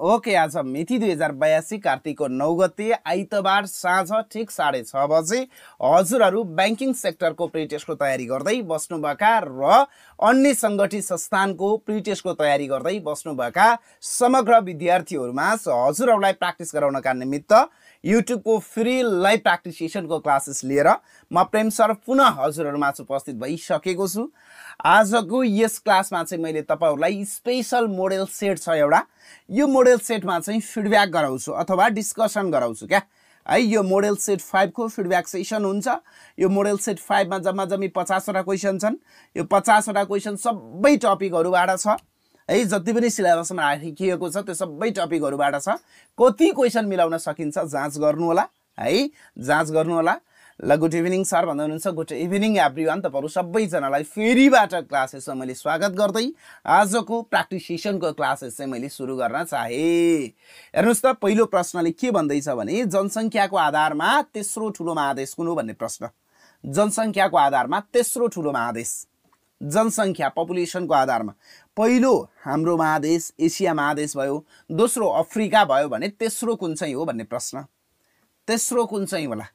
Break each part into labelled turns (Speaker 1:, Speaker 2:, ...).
Speaker 1: Okay, आज मिति 2082 कार्तिकको 9 गते आइतबार साँझ ठिक 6:30 बजे हजुरहरू ब्याङ्किङ सेक्टरको प्रिटेस्टको तयारी गर्दै बस्नुभएका र अन्य सङ्गठित संस्थानको प्रिटेस्टको तयारी गर्दै बस्नुभएका समग्र विद्यार्थीहरूमा हजुरहरूलाई प्र्याक्टिस गराउनका निमित्त युट्युबको फ्री लाइभ प्र्याक्टिस सेसनको क्लासेस लिएर म प्रेम सर पुनः हजुरहरूमा उपस्थित भइसकेको छु। आजको यस क्लासमा चाहिँ मैले तपाईहरुलाई स्पेशल मोडेल सेट छ एउटा, यो मोडेल सेटमा चाहिँ फिडब्याक गराउँछु अथवा डिस्कसन गराउँछु क्या है। यो मोडेल सेट 5 को फिडब्याक सेसन हुन्छ। यो मोडेल सेट 5 मा जम्मा जम्मी 50 वटा क्वेशन छन्। यो 50 वटा क्वेशन सबै टपिकहरुबाट छ है, जति पनि सिलेबसमा राखिएको छ त्यो सबै टपिकहरुबाट छ। कति क्वेशन मिलाउन सकिन्छ जाँच गर्नु होला है, जाँच गर्नु होला। ल गुड इभिनिङ सर भन्दै हुनुहुन्छ, गुड इभिनिङ एभ्रीवन। तपाईहरु सबैजनालाई फेरिबाट क्लासेसमा मैले स्वागत गर्दै आजको प्र्याक्टिस सेसनको क्लासेस चाहिँ मैले सुरु गर्न चाहे। हेर्नुस् त, पहिलो प्रश्नले के भन्दैछ भने जनसंख्याको आधारमा तेस्रो ठूलो महादेश कुन हो भन्ने प्रश्न। जनसंख्याको आधारमा तेस्रो ठूलो महादेश, जनसंख्या पपुलेसनको आधारमा पहिलो हाम्रो महादेश एसिया महादेश भयो, दोस्रो अफ्रिका भयो भने तेस्रो कुन चाहिँ हो भन्ने प्रश्न। तेस्रो कुन चाहिँ होला,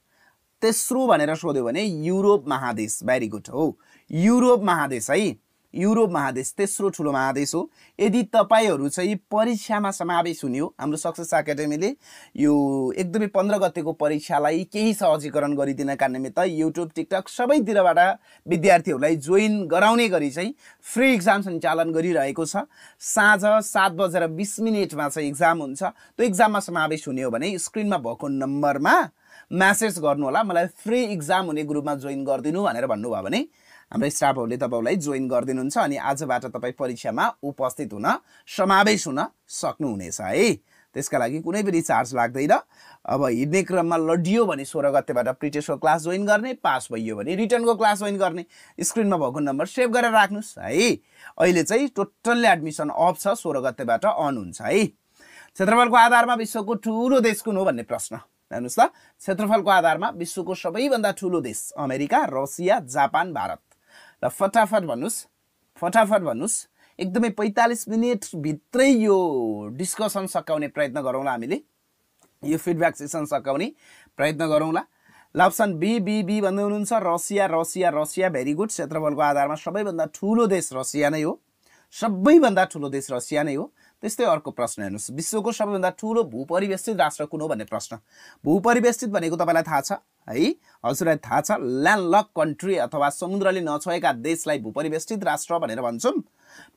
Speaker 1: तेस्रो भनेर सोध्यो भने युरोप महादेश। भेरी गुड हो, युरोप महादेश है, युरोप महादेश तेस्रो ठूलो महादेश हो। यदि तपाईहरु चाहिँ परीक्षामा समावेश हुने हो, हाम्रो सक्सेस एकाडेमीले यो एकदमै 15 गतेको परीक्षालाई केही सहजीकरण गरिदिनका निमित्त युट्युब टिकटक सबैतिरबाट विद्यार्थीहरूलाई जोइन गराउने गरी चाहिँ फ्री एक्जाम सञ्चालन गरिरहेको छ। साँझ 7:20 मा चाहिँ एक्जाम हुन्छ। त्यो एक्जाममा समावेश हुने हो भने स्क्रिनमा भएको नम्बरमा मेसेज गर्नु होला, मलाई फ्री एक्जाम हुने ग्रुपमा जोइन गरिदिनु भनेर भन्नुभयो भने हाम्रो स्टाफहरुले तपाईलाई जोइन गरिदिनुहुन्छ अनि आजबाट तपाई परीक्षामा उपस्थित हुन समावेश हुन सक्नुहुनेछ है। त्यसका लागि कुनै पनि चार्ज लाग्दैन। अब हिड्ने क्रममा लडियो भने 16 गतेबाट प्रिटेस्टको क्लास जोइन गर्ने, पास भइयो भने रिटर्नको क्लास जोइन गर्ने। स्क्रिनमा भएको नम्बर सेभ गरेर राख्नुस् है। अहिले चाहिँ टोटल्ली एडमिसन अफ छ, 16 गतेबाट अन हुन्छ है। क्षेत्रफलको आधारमा विश्वको ठूलो देश कुन हो भन्ने प्रश्न। हेर्नुस् त, क्षेत्रफलको आधारमा विश्वको सबैभन्दा ठूलो देश अमेरिका, रसिया, जापान, भारत। ल फटाफट भन्नुस्, फटाफट भन्नुस्। एकदमै 45 मिनेट भित्रै यो डिस्कसन सकाउने प्रयत्न गरौँला हामीले, यो फिडब्याक सेसन सकाउने प्रयत्न गरौँला। ल अप्सन बी बी बी भन्दै हुनुहुन्छ Russia, Russia, Russia. Very good. क्षेत्रफलको आधारमा सबैभन्दा ठूलो देश रसिया नै हो, सबैभन्दा ठूलो देश रसिया नै हो। त्यस्तै अर्को प्रश्न हेर्नुस्, विश्वको सबैभन्दा ठूलो भूपरिवेष्टित राष्ट्र कुन हो भन्ने प्रश्न। भूपरिवेष्टित भनेको तपाईलाई थाहा छ है, हजुरलाई थाहा छ। ल्यान्डलक कन्ट्री अथवा समुद्रले नछोएका देशलाई भूपरिवेष्टित राष्ट्र भनेर भन्छौं।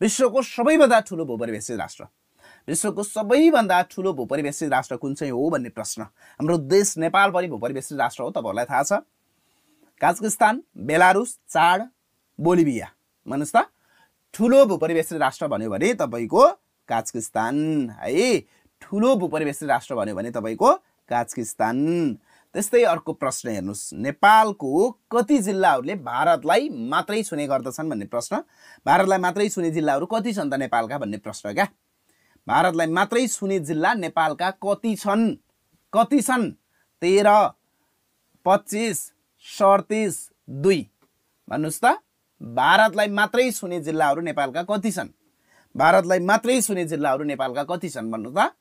Speaker 1: विश्वको सबैभन्दा ठूलो भूपरिवेष्टित राष्ट्र, विश्वको सबैभन्दा ठूलो भूपरिवेष्टित राष्ट्र कुन चाहिँ हो भन्ने प्रश्न। हाम्रो देश नेपाल पनि भूपरिवेष्टित राष्ट्र हो, तपाईहरुलाई थाहा छ। काजाखस्तान, बेलारुस, चाड, बोलिभिया। भन्नुस् त, ठूलो भूपरिवेष्टित राष्ट्र भन्यो भने तपाईको काजाखस्तान है, ठूलो भूपरिवेष्टित राष्ट्र भन्यो भने तपाईको काजाखस्तान। त्यस्तै अर्को प्रश्न हेर्नुस्, नेपालको कति जिल्लाहरूले भारतलाई मात्रै छुने गर्दछन् भन्ने प्रश्न। भारतलाई मात्रै छुने जिल्लाहरू कति छन् त नेपालका भन्ने प्रश्न क्या। भारतलाई मात्रै छुने जिल्ला नेपालका कति छन्, कति छन्? 13, 25, 37, 2। भन्नुस् त, भारतलाई मात्रै छुने जिल्लाहरू नेपालका कति छन्? भारतलाई मात्रै छुने जिल्लाहरू नेपालका कति छन् भन्नु त?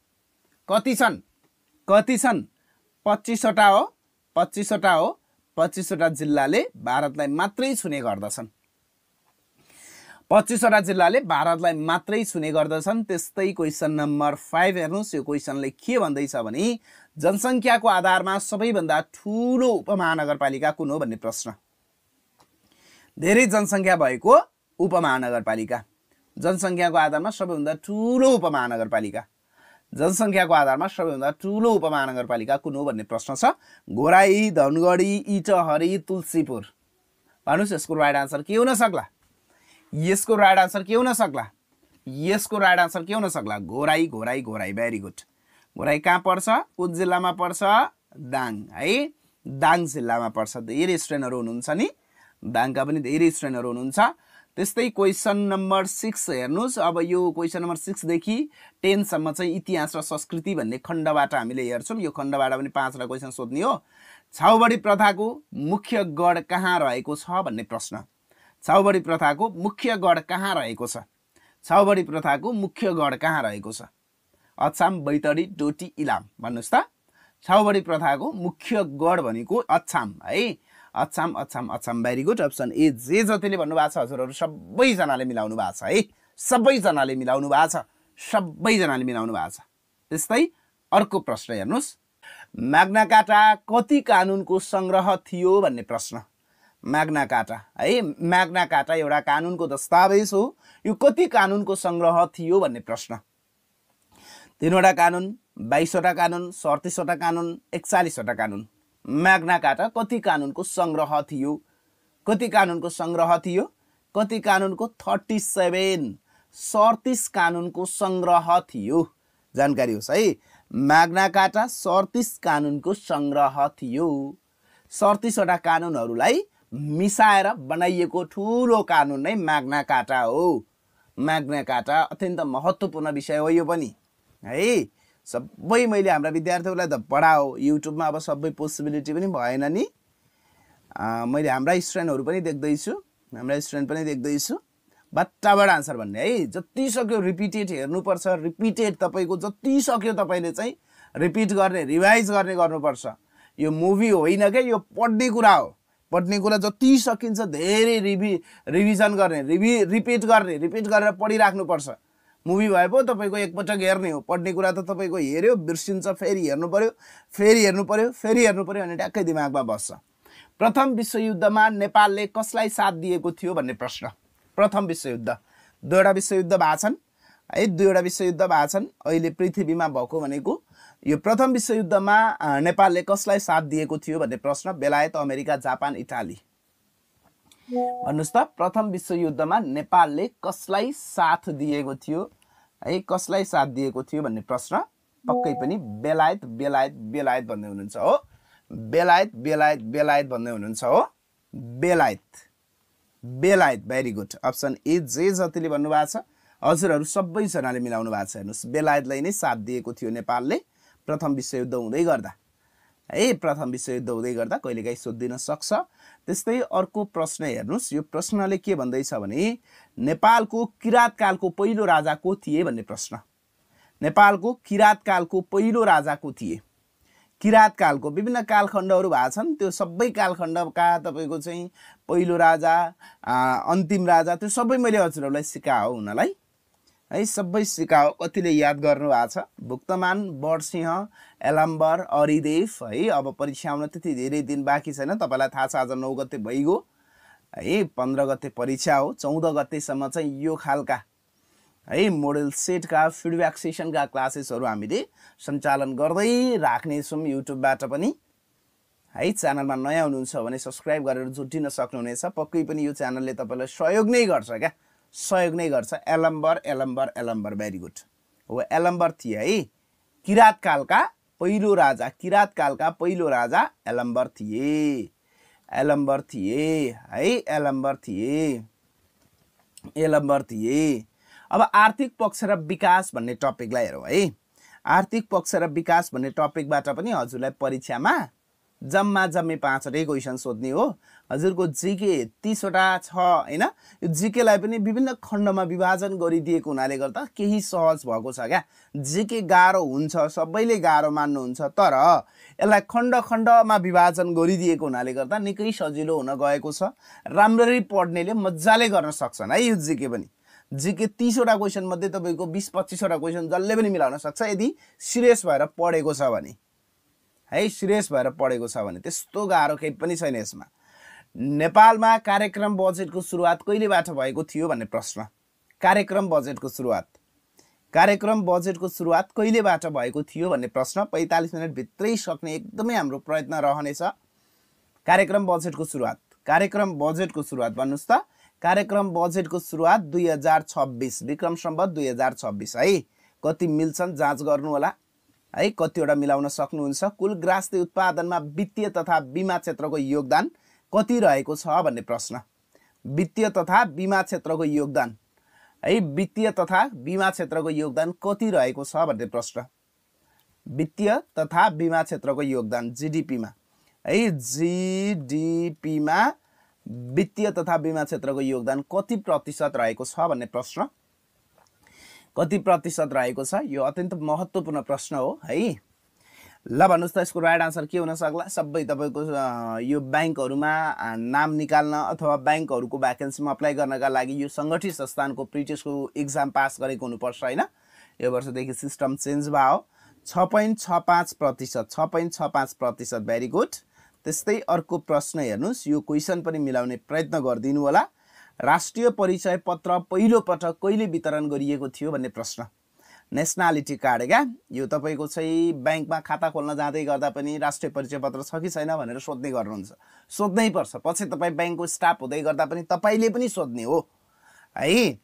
Speaker 1: कति छन्, कति छन्? 25 वटा हो, 25 वटा हो। 25 वटा जिल्लाले भारतलाई मात्रै छुने गर्दछन्, 25 वटा जिल्लाले भारतलाई मात्रै छुने गर्दछन्। त्यस्तै क्वेशन नम्बर 5 हेर्नुस्, यो क्वेशनले के भन्दैछ भने जनसंख्याको आधारमा सबैभन्दा ठूलो उपमहानगरपालिका कुन हो भन्ने प्रश्न। धेरै जनसंख्या भएको उपमहानगरपालिका, जनसंख्याको आधारमा सबैभन्दा ठूलो उपमहानगरपालिका, जनसंख्याको आधारमा सबैभन्दा ठूलो उपमहानगरपालिका कुन हो भन्ने प्रश्न छ। घोराई, धनगढी, इटहरी, तुलसीपुर। भन्नुस् यसको राइट आन्सर के हुन सक्ला? यसको राइट आन्सर के हुन सक्ला? यसको राइट आन्सर के हुन सक्ला? घोराई, घोराई, घोराई। Very good. घोराई कहाँ पर्छ, कुन जिल्लामा पर्छ? दाङ है, दाङ जिल्लामा पर्छ। धेरै स्टुडेन्टहरु हुनुहुन्छ नि, दाङका पनि धेरै स्टुडेन्टहरु हुनुहुन्छ। त्यस्तै क्वेशन नम्बर 6 हेर्नुस्। अब यो क्वेशन नम्बर 6 देखि 10 सम्म चाहिँ इतिहास र संस्कृति भन्ने खण्डबाट हामीले हेर्छौं। यो खण्डबाट पनि 5 वटा क्वेशन सोध्ने हो। छाउबडी प्रथाको मुख्य गढ कहाँ रहेको छ भन्ने प्रश्न। छाउबडी प्रथाको मुख्य गढ कहाँ रहेको छ? छाउबडी प्रथाको मुख्य गढ कहाँ रहेको छ? अछाम, बैतडी, डोटी, इलाम भन्नुस् त। छाउबडी प्रथाको मुख्य गढ भनेको अछाम है। Achham Achham Achham very good. Option A जे जतिले भन्नुभएको छ हजुरहरू सबैजनाले मिलाउनु भएको छ है। सबैजनाले मिलाउनु भएको छ, सबैजनाले मिलाउनु भएको छ। त्यस्तै अर्को प्रश्न हेर्नुस्, म्याग्ना कार्टा कति कानुनको संग्रह थियो भन्ने प्रश्न। म्याग्ना कार्टा है, म्याग्ना कार्टा एउटा कानुनको दस्तावेज हो। यो कति कानुनको संग्रह थियो भन्ने प्रश्न। 3वटा कानुन, 22वटा कानुन, 37वटा कानुन, 41वटा कानुन। म्याग्ना कार्टा कति कानुनको संग्रह थियो? कति कानुनको संग्रह थियो? कति कानुनको? 37, 37 कानुनको संग्रह थियो। जानकारी होस् है, म्याग्ना कार्टा 37 कानुनको संग्रह थियो। 37वटा कानुनहरूलाई मिसाएर बनाइएको ठुलो कानुन नै म्याग्ना कार्टा हो। म्याग्ना कार्टा अत्यन्त महत्त्वपूर्ण विषय हो यो पनि है। सबै मैले हाम्रा विद्यार्थीहरूलाई त पढाओ, युट्युबमा अब सबै पोसिबिलिटी पनि भएन नि। मैले हाम्रा स्टुडेन्टहरू पनि देख्दैछु, बट्टाबाट आन्सर भन्ने है। जति सक्यो रिपिटेड हेर्नुपर्छ, रिपिटेड तपाईँको जति सक्यो तपाईँले चाहिँ रिपिट गर्ने, रिभाइज गर्ने गर्नुपर्छ। यो मुभी होइन क्या, यो पढ्ने कुरा हो। पढ्ने कुरा जति सकिन्छ धेरै रिभिजन गर्ने, रिपिट गरेर पढिराख्नुपर्छ। मुभी भए पो तपाईँको एकपटक हेर्ने हो, पढ्ने कुरा त तपाईँको हेऱ्यो, बिर्सिन्छ, फेरि हेर्नु पर्यो भने ट्याक्कै दिमागमा बस्छ। प्रथम विश्वयुद्धमा नेपालले कसलाई साथ दिएको थियो भन्ने प्रश्न। प्रथम विश्वयुद्ध, 2वटा विश्वयुद्ध भएको छन् है, 2वटा विश्वयुद्ध भएको छन् अहिले पृथ्वीमा भएको भनेको। यो प्रथम विश्वयुद्धमा नेपालले कसलाई साथ दिएको थियो भन्ने प्रश्न। बेलायत, अमेरिका, जापान, इटाली भन्नुस् त। प्रथम विश्वयुद्धमा नेपालले कसलाई साथ दिएको थियो है, कसलाई साथ दिएको थियो भन्ने प्रश्न। पक्कै पनि बेलायत भन्दै हुनुहुन्छ हो। बेलायत भन्दै हुनुहुन्छ हो। बेलायत भेरी गुड। अप्सन ए जे जतिले भन्नुभएको छ हजुरहरू सबैजनाले मिलाउनु भएको छ। हेर्नुहोस्, बेलायतलाई नै साथ दिएको थियो नेपालले प्रथम विश्वयुद्ध हुँदै गर्दा है। प्रथम विश्वयुद्ध हुँदै गर्दा कहिलेकाहीँ सोधिन सक्छ। त्यस्तै अर्को प्रश्न हेर्नुहोस्, यो प्रश्नले के भन्दैछ भने नेपालको किराँतकालको पहिलो राजा को थिए भन्ने प्रश्न। नेपालको किराँतकालको पहिलो राजा को थिए? किराँतकालको विभिन्न कालखण्डहरू भएको छन्, त्यो सबै कालखण्डका तपाईँको चाहिँ पहिलो राजा, अन्तिम राजा, त्यो सबै मैले हजुरहरूलाई सिकाओ हुनलाई है, सबै सिकाओ। कतिले याद गर्नु भएको छ? भुक्तमान, बडसिंह, एलम्बर, अरिदेव है। अब परीक्षा आउन त्यति धेरै दिन बाँकी छैन, तपाईँलाई थाहा छ आज 9 गते भइगयो है, 15 गते परीक्षा हो। 14 गतेसम्म चाहिँ यो खालका है मोडल सेटका फिडब्याक सेसनका क्लासेसहरू हामीले सञ्चालन गर्दै राख्नेछौँ युट्युबबाट पनि है। च्यानलमा नयाँ हुनुहुन्छ भने सब्सक्राइब गरेर जुटिन सक्नुहुनेछ। पक्कै पनि यो च्यानलले तपाईँलाई सहयोग नै गर्छ क्या, सहयोग नै गर्छ। एलम्बर भेरी गुड हो। एलम्बर थिए है, किराँतकालका पहिलो राजा एलम्बर थिए है, एलम्बर थिए। अब आर्थिक पक्ष र विकास भन्ने टपिकलाई हेरौँ है। आर्थिक पक्ष र विकास भन्ने टपिकबाट पनि हजुरलाई परीक्षामा जम्मै 5वटै क्वेसन सोध्ने हो। हजुरको जिके 30वटा छ हैन। यो जिकेलाई पनि विभिन्न खण्डमा विभाजन गरिदिएको हुनाले गर्दा केही सहज भएको छ क्या। जिके गाह्रो हुन्छ, सबैले गाह्रो मान्नुहुन्छ, तर यसलाई खण्डमा विभाजन गरिदिएको हुनाले गर्दा निकै सजिलो हुन गएको छ। राम्ररी पढ्नेले मजाले गर्न सक्छन् है। यो जिके पनि, जिके 30वटा क्वेसन मध्ये तपाईको 20-25वटा क्वेसन जसले पनि मिलाउन सक्छ यदि सिरियस भएर पढेको छ भने है। सिरियस भएर पढेको छ भने त्यस्तो गाह्रो केही पनि छैन यसमा। नेपालमा कार्यक्रम बजेटको सुरुवात कहिलेबाट भएको थियो भन्ने प्रश्न। कार्यक्रम बजेटको सुरुवात कहिलेबाट भएको थियो भन्ने प्रश्न। 45 मिनेट भित्रै सक्ने एकदमै हाम्रो प्रयत्न रहनेछ। कार्यक्रम बजेटको सुरुवात भन्नुस् त। कार्यक्रम बजेटको सुरुवात 2026 विक्रम सम्वत 2026 है। कति मिल्छन् जाँच गर्नु होला है, कतिवटा मिलाउन सक्नुहुन्छ। कुल ग्रास्य उत्पादनमा वित्तीय तथा बीमा क्षेत्रको योगदान कति रहेको छ भन्ने प्रश्न। वित्तीय तथा बीमा क्षेत्रको योगदान है, वित्तीय तथा बीमा क्षेत्रको योगदान कति रहेको छ भन्ने प्रश्न। वित्तीय तथा बीमा क्षेत्रको योगदान जीडीपीमा है, जीडीपीमा वित्तीय तथा बीमा क्षेत्रको योगदान कति प्रतिशत रहेको छ भन्ने प्रश्न। कति प्रतिशत रहेको छ? यो अत्यन्त महत्त्वपूर्ण प्रश्न हो है। ल भन्नुस् त यसको राइट आन्सर के हुन सक्ला? सबै तपाईको यो बैंकहरुमा नाम निकाल्न अथवा बैंकहरुको भ्याकेन्सीमा अप्लाई गर्नका लागि यो संगठित संस्थानको प्रिटेस्टको एक्जाम पास गरेको हुनुपर्छ हैन? यो वर्षदेखि सिस्टम चेन्ज भयो। 6.65%, 6.65%, भेरी गुड। त्यस्तै अर्को प्रश्न हेर्नुस्, यो क्वेशन पनि मिलाउने प्रयत्न गर्दिनु होला। राष्ट्रिय परिचय पत्र पहिलो पटक कहिले वितरण गरिएको थियो भन्ने प्रश्न। नेशनलिटी कार्ड क्या, यो तपाईको चाहिँ बैंकमा खाता खोल्न जाँदै गर्दा पनि राष्ट्रिय परिचय पत्र छ कि छैन भनेर सोध्ने गर्नुहुन्छ। सोध्नै पर्छ, पछि तपाई बैंकको स्टाफ हुँदै गर्दा पनि तपाईले पनि सोध्ने हो है।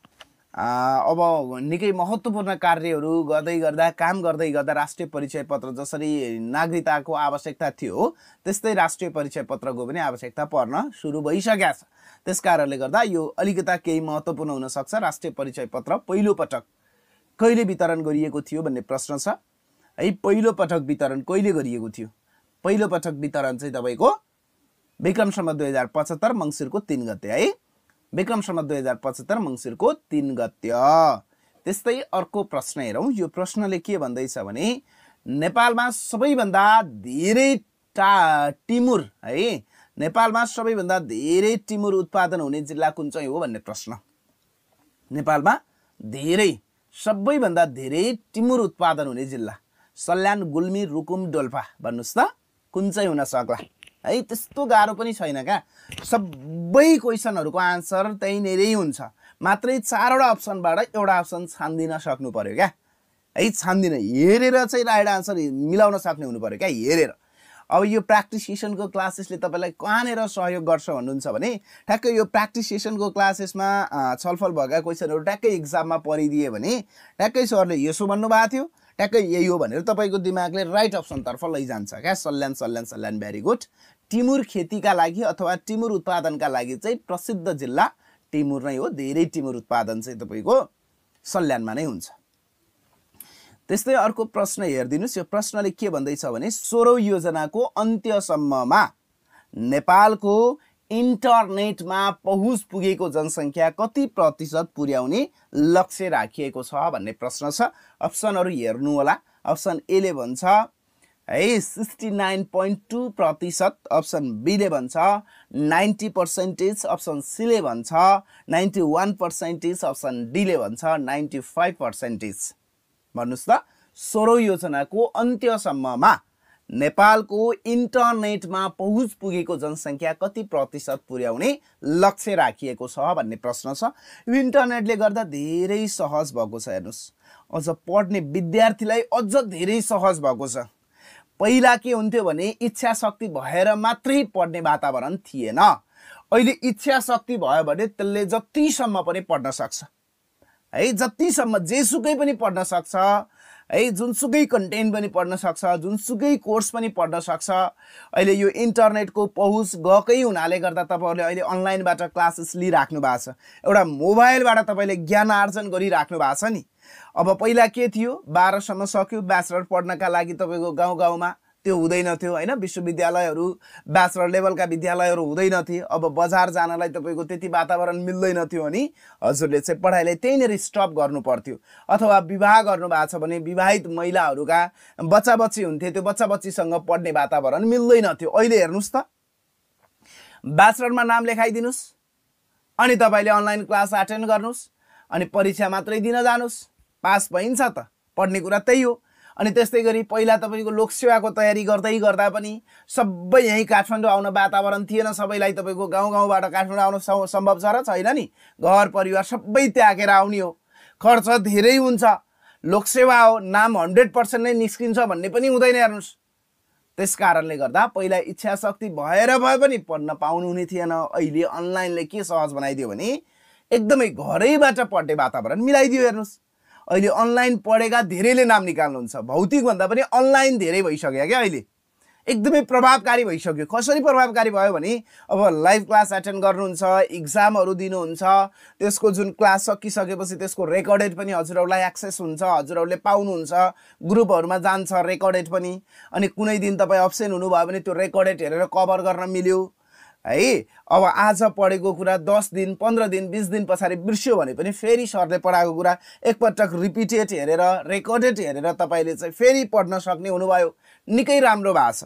Speaker 1: अब निकै महत्त्वपूर्ण कार्यहरू गर्दै गर्दा, काम गर्दै गर्दा राष्ट्रिय परिचय पत्र जसरी नागरिकताको आवश्यकता थियो त्यस्तै राष्ट्रिय परिचय पत्रको पनि आवश्यकता पर्न सुरु भइसकेको छ। त्यसकारणले गर्दा यो अलिकता केही महत्त्वपूर्ण हुन सक्छ। राष्ट्रिय परिचय पत्र पहिलो पटक कहिले वितरण गरिएको थियो भन्ने प्रश्न छ है। पहिलो पटक वितरण कहिले गरिएको थियो? पहिलो पटक वितरण चाहिँ तपाईको विक्रम सम्वत 2075 मंसिरको 3 गते है। विक्रम सम्वत 2075 मंसिरको 3 गते। त्यस्तै अर्को प्रश्न हेरौं। यो प्रश्नले के भन्दैछ भने नेपालमा सबैभन्दा धेरै टिमुर है, नेपालमा सबैभन्दा धेरै टिमुर उत्पादन हुने जिल्ला कुन चाहिँ हो भन्ने प्रश्न। नेपालमा धेरै सबैभन्दा धेरै टिमुर उत्पादन हुने जिल्ला सल्यान, गुल्मी, रुकुम, डोल्पा भन्नुस् त कुन चाहिँ हुन सक्ला है? त्यस्तो गाह्रो पनि छैन क्या, सबै क्वेशनहरुको आन्सर त्यही नै हुन्छ। मात्रै 4 वटा अप्सनबाट एउटा अप्सन छान्दिन सक्नु पर्यो क्या है। छान्दिन, हेरेर चाहिँ राइट आन्सर मिलाउन सक्ने हुनु पर्यो क्या, हेरेर। अब यो प्र्याक्टिस सेसनको क्लासेसले तपाईलाई कहाँनेर सहयोग गर्छ भन्नुहुन्छ भने ठ्याक्कै यो प्र्याक्टिस सेसनको क्लासेसमा छलफल भएका क्वेशनहरु ट्याक्कै एक्जाममा परिदिए भने ट्याक्कै सरले यसो भन्नु भएको थियो, ट्याक्कै यही हो भनेर तपाईको दिमागले राइट अप्सन तर्फ लैजान्छ क्या। Salyan Salyan Salyan, very good. टिमुर खेतीका लागि अथवा टिमुर उत्पादनका लागि चाहिँ प्रसिद्ध जिल्ला टिमुर नै हो। धेरै टिमुर उत्पादन चाहिँ तपाईको सल्यानमा नै हुन्छ। त्यस्तै अर्को प्रश्न हेर्दिनुस्। यो प्रश्नले के भन्दैछ भने 16औं योजनाको अन्त्यसम्ममा नेपालको इन्टरनेटमा पहुँच पुगेको जनसंख्या कति प्रतिशत पुर्याउने लक्ष्य राखिएको छ भन्ने प्रश्न छ। अप्सनहरु हेर्नु होला। अप्सन ए ले भन्छ है 69.2%, अप्सन बी ले भन्छ 90%, अप्सन सी ले भन्छ 91%, अप्सन डी ले भन्छ 95%। भन्नुस् त 16औं योजनाको अन्त्यसम्ममा नेपालको इन्टरनेटमा पहुँच पुगेको जनसंख्या कति प्रतिशत पुर्याउने लक्ष्य राखिएको छ भन्ने प्रश्न छ। यो इन्टरनेटले गर्दा धेरै सहज भएको छ। हेर्नुस्, अझ पढ्ने विद्यार्थीलाई अझ धेरै सहज भएको छ। पहिला के हुन्थ्यो भने इच्छा शक्ति भएर मात्रै पढ्ने वातावरण थिएन। अहिले इच्छा शक्ति भयो भने त्यसले जतिसम्म पनि पढ्न सक्छ है, जतिसम्म जेसुकै पनि पढ्न सक्छ है, जुनसुकै कन्टेन्ट पनि पढ्न सक्छ, जुनसुकै कोर्स पनि पढ्न सक्छ। अहिले यो इन्टरनेटको पहुँच गएकै हुनाले गर्दा तपाईहरुले अहिले अनलाइनबाट क्लासेस लिइराख्नु भएको छ। एउटा मोबाइलबाट तपाईले ज्ञान आर्जन गरिराख्नु भएको छ नि। अब पहिला के थियो, 12 सम्म सक्यो ब्याचलर पढ्नका लागि तपाईको गाउँ-गाउँमा त्यो हुँदैन थियो हैन। विश्वविद्यालयहरु ब्याचलर लेभलका विद्यालयहरु हुँदैन थिए। अब बजार जानलाई तपाईको त्यति वातावरण मिल्दैन थियो अनि हजुरले चाहिँ पढाइलाई त्यहीँनेर स्टप गर्नु पर्थ्यो। अथवा विवाह गर्नु भएको छ भने विवाहित महिलाहरुका बच्चा-बच्ची हुन्थे, त्यो बच्चा-बच्चीसँग पढ्ने वातावरण मिल्दैन थियो। अहिले हेर्नुस् त, ब्याचलरमा नाम लेखाइदिनुस् अनि तपाईले अनलाइन क्लास अटेन्ड गर्नुस् अनि परीक्षा मात्रै दिन जानुस्, पास भइन्छ त। पढ्ने कुरा त्यही हो। अनि त्यस्तै गरी पहिला तपाईको लोकसेवाको तयारी गर्दै गर्दा पनि सबै यही काठमाडौँ आउन वातावरण थिएन सबैलाई। तपाईको गाउँ-गाउँबाट काठमाडौँ आउन सम्भव छ र छैन नि? घर परिवार सबै त्यागेर आउने हो, खर्च धेरै हुन्छ, लोकसेवा हो, नाम 100% नै निस्किन्छ भन्ने पनि हुँदैन। हेर्नुस्, त्यसकारणले गर्दा पहिला इच्छा शक्ति भएर भए पनि पढ्न पाउनु हुने थिएन। अहिले अनलाइनले के सहज बनाइदियो भने एकदमै घरैबाट पढ्ने वातावरण मिलाइदियो। हेर्नुस्, अहिले अनलाइन पढेका धेरैले नाम निकाल्नुहुन्छ। भौतिक भन्दा पनि अनलाइन धेरै भइसक्यो क्या। अहिले एकदमै प्रभावकारी भइसक्यो। कसरी प्रभावकारी भयो भने अब लाइभ क्लास अटेन्ड गर्नुहुन्छ, एक्जामहरु दिनुहुन्छ, त्यसको जुन क्लास सकिसकेपछि त्यसको रेकर्डेड पनि हजुरहरुलाई एक्सेस हुन्छ, हजुरहरुले पाउनुहुन्छ, ग्रुपहरुमा जान्छ रेकर्डेड पनि। अनि कुनै दिन तपाई अब्सेन्ट हुनुभयो भने त्यो रेकर्डेड हेरेर कभर गर्न मिल्यो है। अब आज पढेको कुरा 10 दिन 15 दिन 20 दिन पछाडि बिर्स्यो भने पनि फेरि सरले पढाएको कुरा एकपटक रिपिटेड हेरेर रेकर्डेड हेरेर तपाईले चाहिँ फेरि पढ्न सक्ने हुनुभयो। निकै राम्रो भएको छ।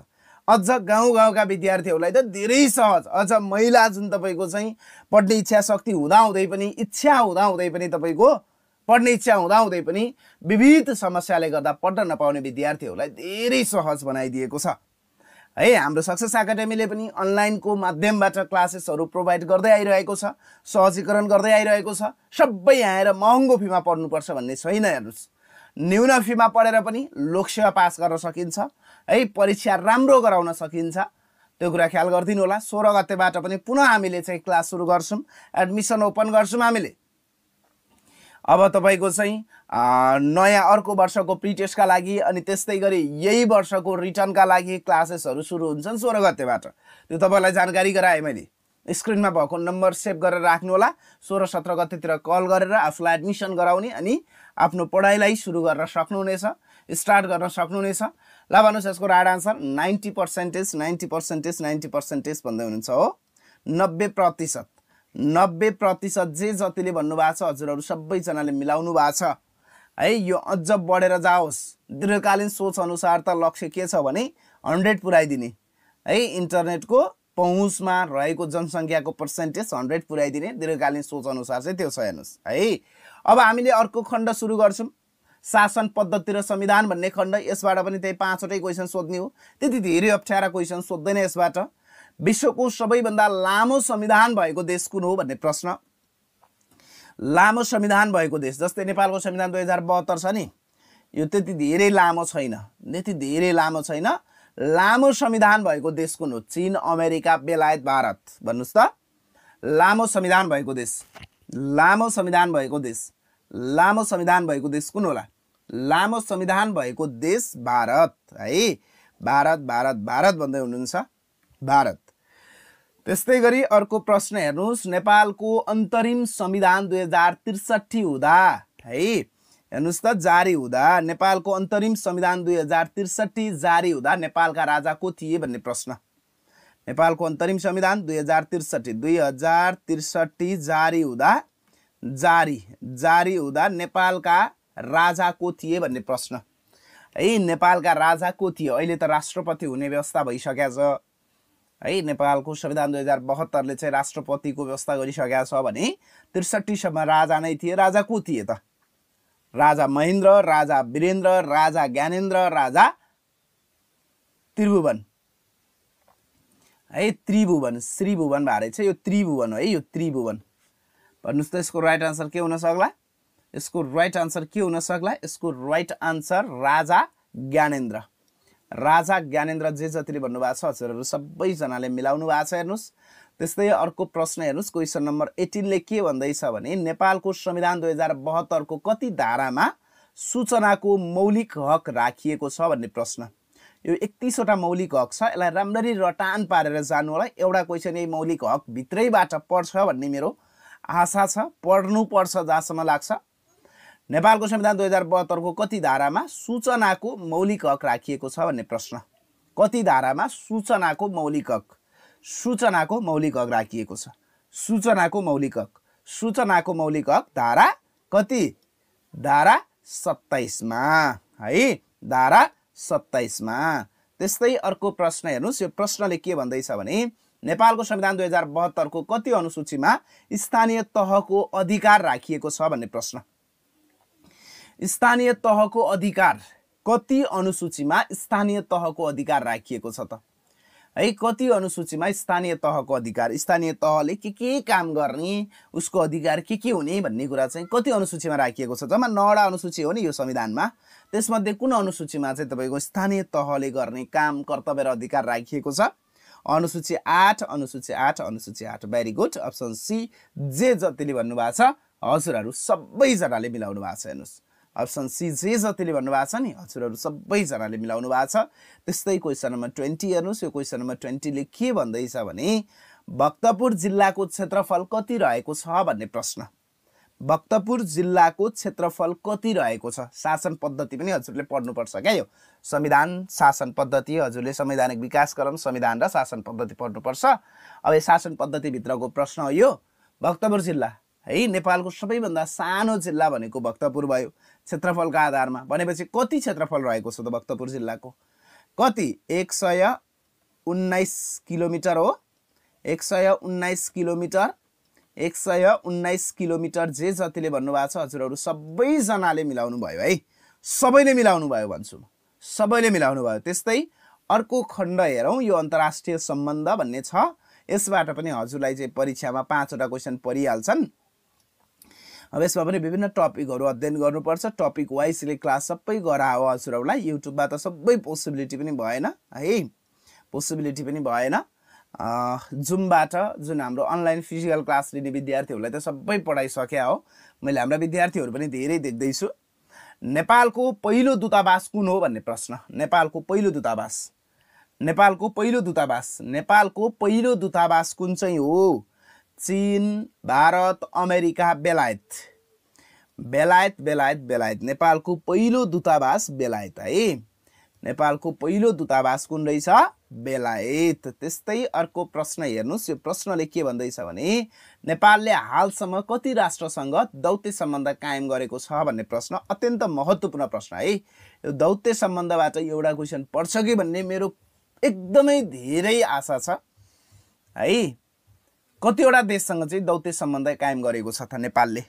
Speaker 1: अझ गाउँका विद्यार्थीहरूलाई त धेरै सहज। अझ महिला जुन तपाईको चाहिँ पढ्ने इच्छा शक्ति हुँदाहुँदै पनि तपाईको पढ्ने इच्छा हुँदाहुँदै पनि विविध समस्याले गर्दा पढ्न नपाउने विद्यार्थीहरूलाई धेरै सहज बनाइदिएको छ है। हाम्रो सक्सेस एकाडेमीले पनि अनलाइनको माध्यमबाट क्लासेसहरू प्रोभाइड गर्दै आइरहेको छ, सहजीकरण गर्दै आइरहेको छ। सबै आएर महँगो फीमा पढ्नुपर्छ भन्ने छैन। हेर्नुस्, न्यून फीमा पढेर पनि लोकसेवा पास गर्न सकिन्छ है, परीक्षा राम्रो गराउन सकिन्छ। त्यो कुरा ख्याल गरिदिनु होला। 16 गतेबाट पनि पुनः हामीले चाहिँ क्लास सुरु गर्छौं, एडमिसन ओपन गर्छौं हामीले। अब तपाईको चाहिँ नयाँ अर्को वर्षको प्रिटेस्टका लागि अनि त्यस्तै गरी यही वर्षको रिटर्नका लागि क्लासेसहरू सुरु हुन्छन् 16 गतेबाट। त्यो तपाईलाई जानकारी गराए मैले। स्क्रिनमा भएको नम्बर सेभ गरेर राख्नु होला। 16-17 गतेतिर कल गरेर आफूलाई एडमिसन गराउने अनि आफ्नो पढाइलाई सुरु गर्न सक्नुहुनेछ, स्टार्ट गर्न सक्नुहुनेछ। ल भन्नुस् यसको राइट आन्सर 90% 90% भन्दै हुनुहुन्छ हो। 90% 90% जे जतिले भन्नुभएको छ हजुरहरू सबैजनाले मिलाउनु भएको छ है। यो अझ बढेर जाओस्। दीर्घकालीन सोच अनुसार त लक्ष्य के छ भने 100 पुर्याइदिने है। इन्टरनेटको पहुँचमा रहेको जनसङ्ख्याको पर्सेन्टेज 100 पुर्याइदिने दीर्घकालीन सोच अनुसार चाहिँ त्यो छ। हेर्नुस् है। अब हामीले अर्को खण्ड सुरु गर्छौं, शासन पद्धति र संविधान भन्ने खण्ड। यसबाट पनि त्यही 5वटै क्वेशन सोध्ने हो। त्यति धेरै अप्ठ्यारा क्वेशन सोध्दैन यसबाट। विश्वको सबैभन्दा लामो संविधान भएको देश कुन हो भन्ने प्रश्न। लामो संविधान भएको देश जस्तै नेपालको संविधान 2072 छ नि, यो त्यति धेरै लामो छैन, त्यति धेरै लामो छैन। लामो संविधान भएको देश कुन हो? चीन, अमेरिका, बेलायत, भारत। भन्नुस् त लामो संविधान भएको देश, लामो संविधान भएको देश, लामो संविधान भएको देश कुन होला? लामो संविधान भएको देश भारत है। भारत भारत भारत भन्दै हुनुहुन्छ, भारत। त्यस्तै गरी अर्को प्रश्न हेर्नुस्, नेपालको अन्तरिम संविधान 2063 हुँदा है, हेर्नुस् त जारी हुँदा, नेपालको अन्तरिम संविधान 2063 जारी हुँदा नेपालका राजा को थिए भन्ने प्रश्न। नेपालको अन्तरिम संविधान 2063 जारी हुँदा जारी हुँदा नेपालका राजा को थिए भन्ने प्रश्न है। नेपालका राजा को थिए? अहिले त राष्ट्रपति हुने व्यवस्था भइसकेको छ है। नेपालको संविधान 2072 ले चाहिँ राष्ट्रपतिको व्यवस्था गरिसकेको छ भने 63 सम्म राजा नै थिए। राजा को थिए त? राजा महेन्द्र, राजा वीरेन्द्र, राजा ज्ञानेन्द्र, राजा त्रिभुवन है। त्रिभुवन, श्रीभुवन भएर चाहिँ यो त्रिभुवन हो है, यो त्रिभुवन। भन्नुस् त यसको राइट आन्सर के हुन सक्ला? यसको राइट आन्सर के हुन सक्ला? यसको राइट आन्सर राजा ज्ञानेन्द्र। राजा ज्ञानेन्द्र जे जतिले भन्नुभएको छ हजुरहरू सबैजनाले मिलाउनु भएको छ। हेर्नुस् त्यस्तै अर्को प्रश्न हेर्नुस्, क्वेशन नम्बर 18 ले के भन्दैछ भने नेपालको संविधान 2072 को कति धारामा सूचनाको मौलिक हक राखिएको छ भन्ने प्रश्न। यो 31 वटा मौलिक हक छ। यसलाई राम्ररी रटान पारेर जानु होला। एउटा क्वेशन यही मौलिक हक भित्रैबाट पढ्छ भन्ने मेरो आशा छ। पढ्नु पर्छ जहाँसम्म लाग्छ। नेपालको संविधान 2072 को कति धारामा सूचनाको मौलिक हक राखिएको छ भन्ने प्रश्न। कति धारामा सूचनाको मौलिक हक राखिएको छ? सूचनाको मौलिक हक धारा कति? धारा 27 मा है, धारा 27 मा। त्यस्तै अर्को प्रश्न हेर्नुस्, यो प्रश्नले के भन्दैछ भने नेपालको संविधान 2072 को कति अनुसूचीमा स्थानीय तहको अधिकार राखिएको छ भन्ने प्रश्न। स्थानीय तहको अधिकार कति अनुसूचीमा स्थानीय तहको अधिकार राखिएको छ त है? कति अनुसूचीमा स्थानीय तहको अधिकार, स्थानीय तहले के काम गर्ने, उसको अधिकार के हुने भन्ने कुरा चाहिँ कति अनुसूचीमा राखिएको छ? जम्मा 9 वटा अनुसूची हो नि यो संविधानमा। त्यसमध्ये कुन अनुसूचीमा चाहिँ तपाईको स्थानीय तहले गर्ने काम, कर्तव्य र अधिकार राखिएको छ? अनुसूची 8, अनुसूची 8, अनुसूची 8। Very good. अप्सन सी जे जतिले भन्नुभएको छ हजुरहरू सबैजनाले मिलाउनु भएको छ। हेर्नुस् अप्सन सी जे जतिले भन्नुभएको छ नि हजुरहरू सबैजनाले मिलाउनु भएको छ। त्यस्तै क्वेशन नम्बर 20 हेर्नुस्, यो क्वेशन नम्बर 20 ले के भन्दैछ भने भक्तपुर जिल्लाको क्षेत्रफल कति रहेको छ भन्ने प्रश्न। भक्तपुर जिल्लाको क्षेत्रफल कति रहेको छ? शासन पद्धति पनि हजुरले पढ्नुपर्छ क्या। यो संविधान शासन पद्धति, हजुरले संवैधानिक विकासक्रम संविधान र शासन पद्धति पढ्नुपर्छ। अब यो शासन पद्धतिभित्रको प्रश्न हो यो भक्तपुर जिल्ला है, नेपालको सबैभन्दा सानो जिल्ला भनेको भक्तपुर भयो क्षेत्रफलका आधारमा। भनेपछि कति क्षेत्रफल रहेको छ त भक्तपुर जिल्लाको? कति? 119 किलोमिटर हो। 119 किलोमिटर, 119 किलोमिटर। जे जतिले भन्नुभएको छ हजुरहरू सबैजनाले मिलाउनु भयो है, सबैले मिलाउनु भयो भन्छु म, सबैले मिलाउनु भयो। त्यस्तै अर्को खण्ड हेरौँ, यो अन्तर्राष्ट्रिय सम्बन्ध भन्ने छ। यसबाट पनि हजुरलाई चाहिँ परीक्षामा 5 वटा क्वेसन परिहाल्छन्। अब यसमा पनि विभिन्न टपिकहरू अध्ययन गर्नुपर्छ। टपिक वाइजले क्लास सबै गराओ हजुरहरूलाई। युट्युबमा त सबै पोसिबिलिटी पनि भएन है, पोसिबिलिटी पनि भएन। जुमबाट जुन हाम्रो अनलाइन फिजिकल क्लास लिने विद्यार्थीहरूलाई त सबै पढाइसक्या हो। मैले हाम्रा विद्यार्थीहरू पनि धेरै देख्दैछु। नेपालको पहिलो दूतावास कुन हो भन्ने प्रश्न। नेपालको पहिलो दूतावास, नेपालको पहिलो दूतावास, नेपालको पहिलो दूतावास कुन चाहिँ हो? चीन, भारत, अमेरिका, बेलायत, बेलायत, बेलायत, बेलायत। नेपालको पहिलो दूतावास बेलायत है। नेपालको पहिलो दूतावास कुन रहेछ? बेलायत। त्यस्तै अर्को प्रश्न हेर्नुस्। यो प्रश्नले के भन्दैछ भने नेपालले हालसम्म कति राष्ट्रसँग दौत्य सम्बन्ध कायम गरेको छ भन्ने प्रश्न। अत्यन्त महत्त्वपूर्ण प्रश्न है। यो दौत्य सम्बन्धबाट एउटा क्वेसन पर्छ कि भन्ने मेरो एकदमै धेरै आशा छ है। कतिवटा देशसँग चाहिँ दौत्य सम्बन्ध कायम गरेको छ त नेपालले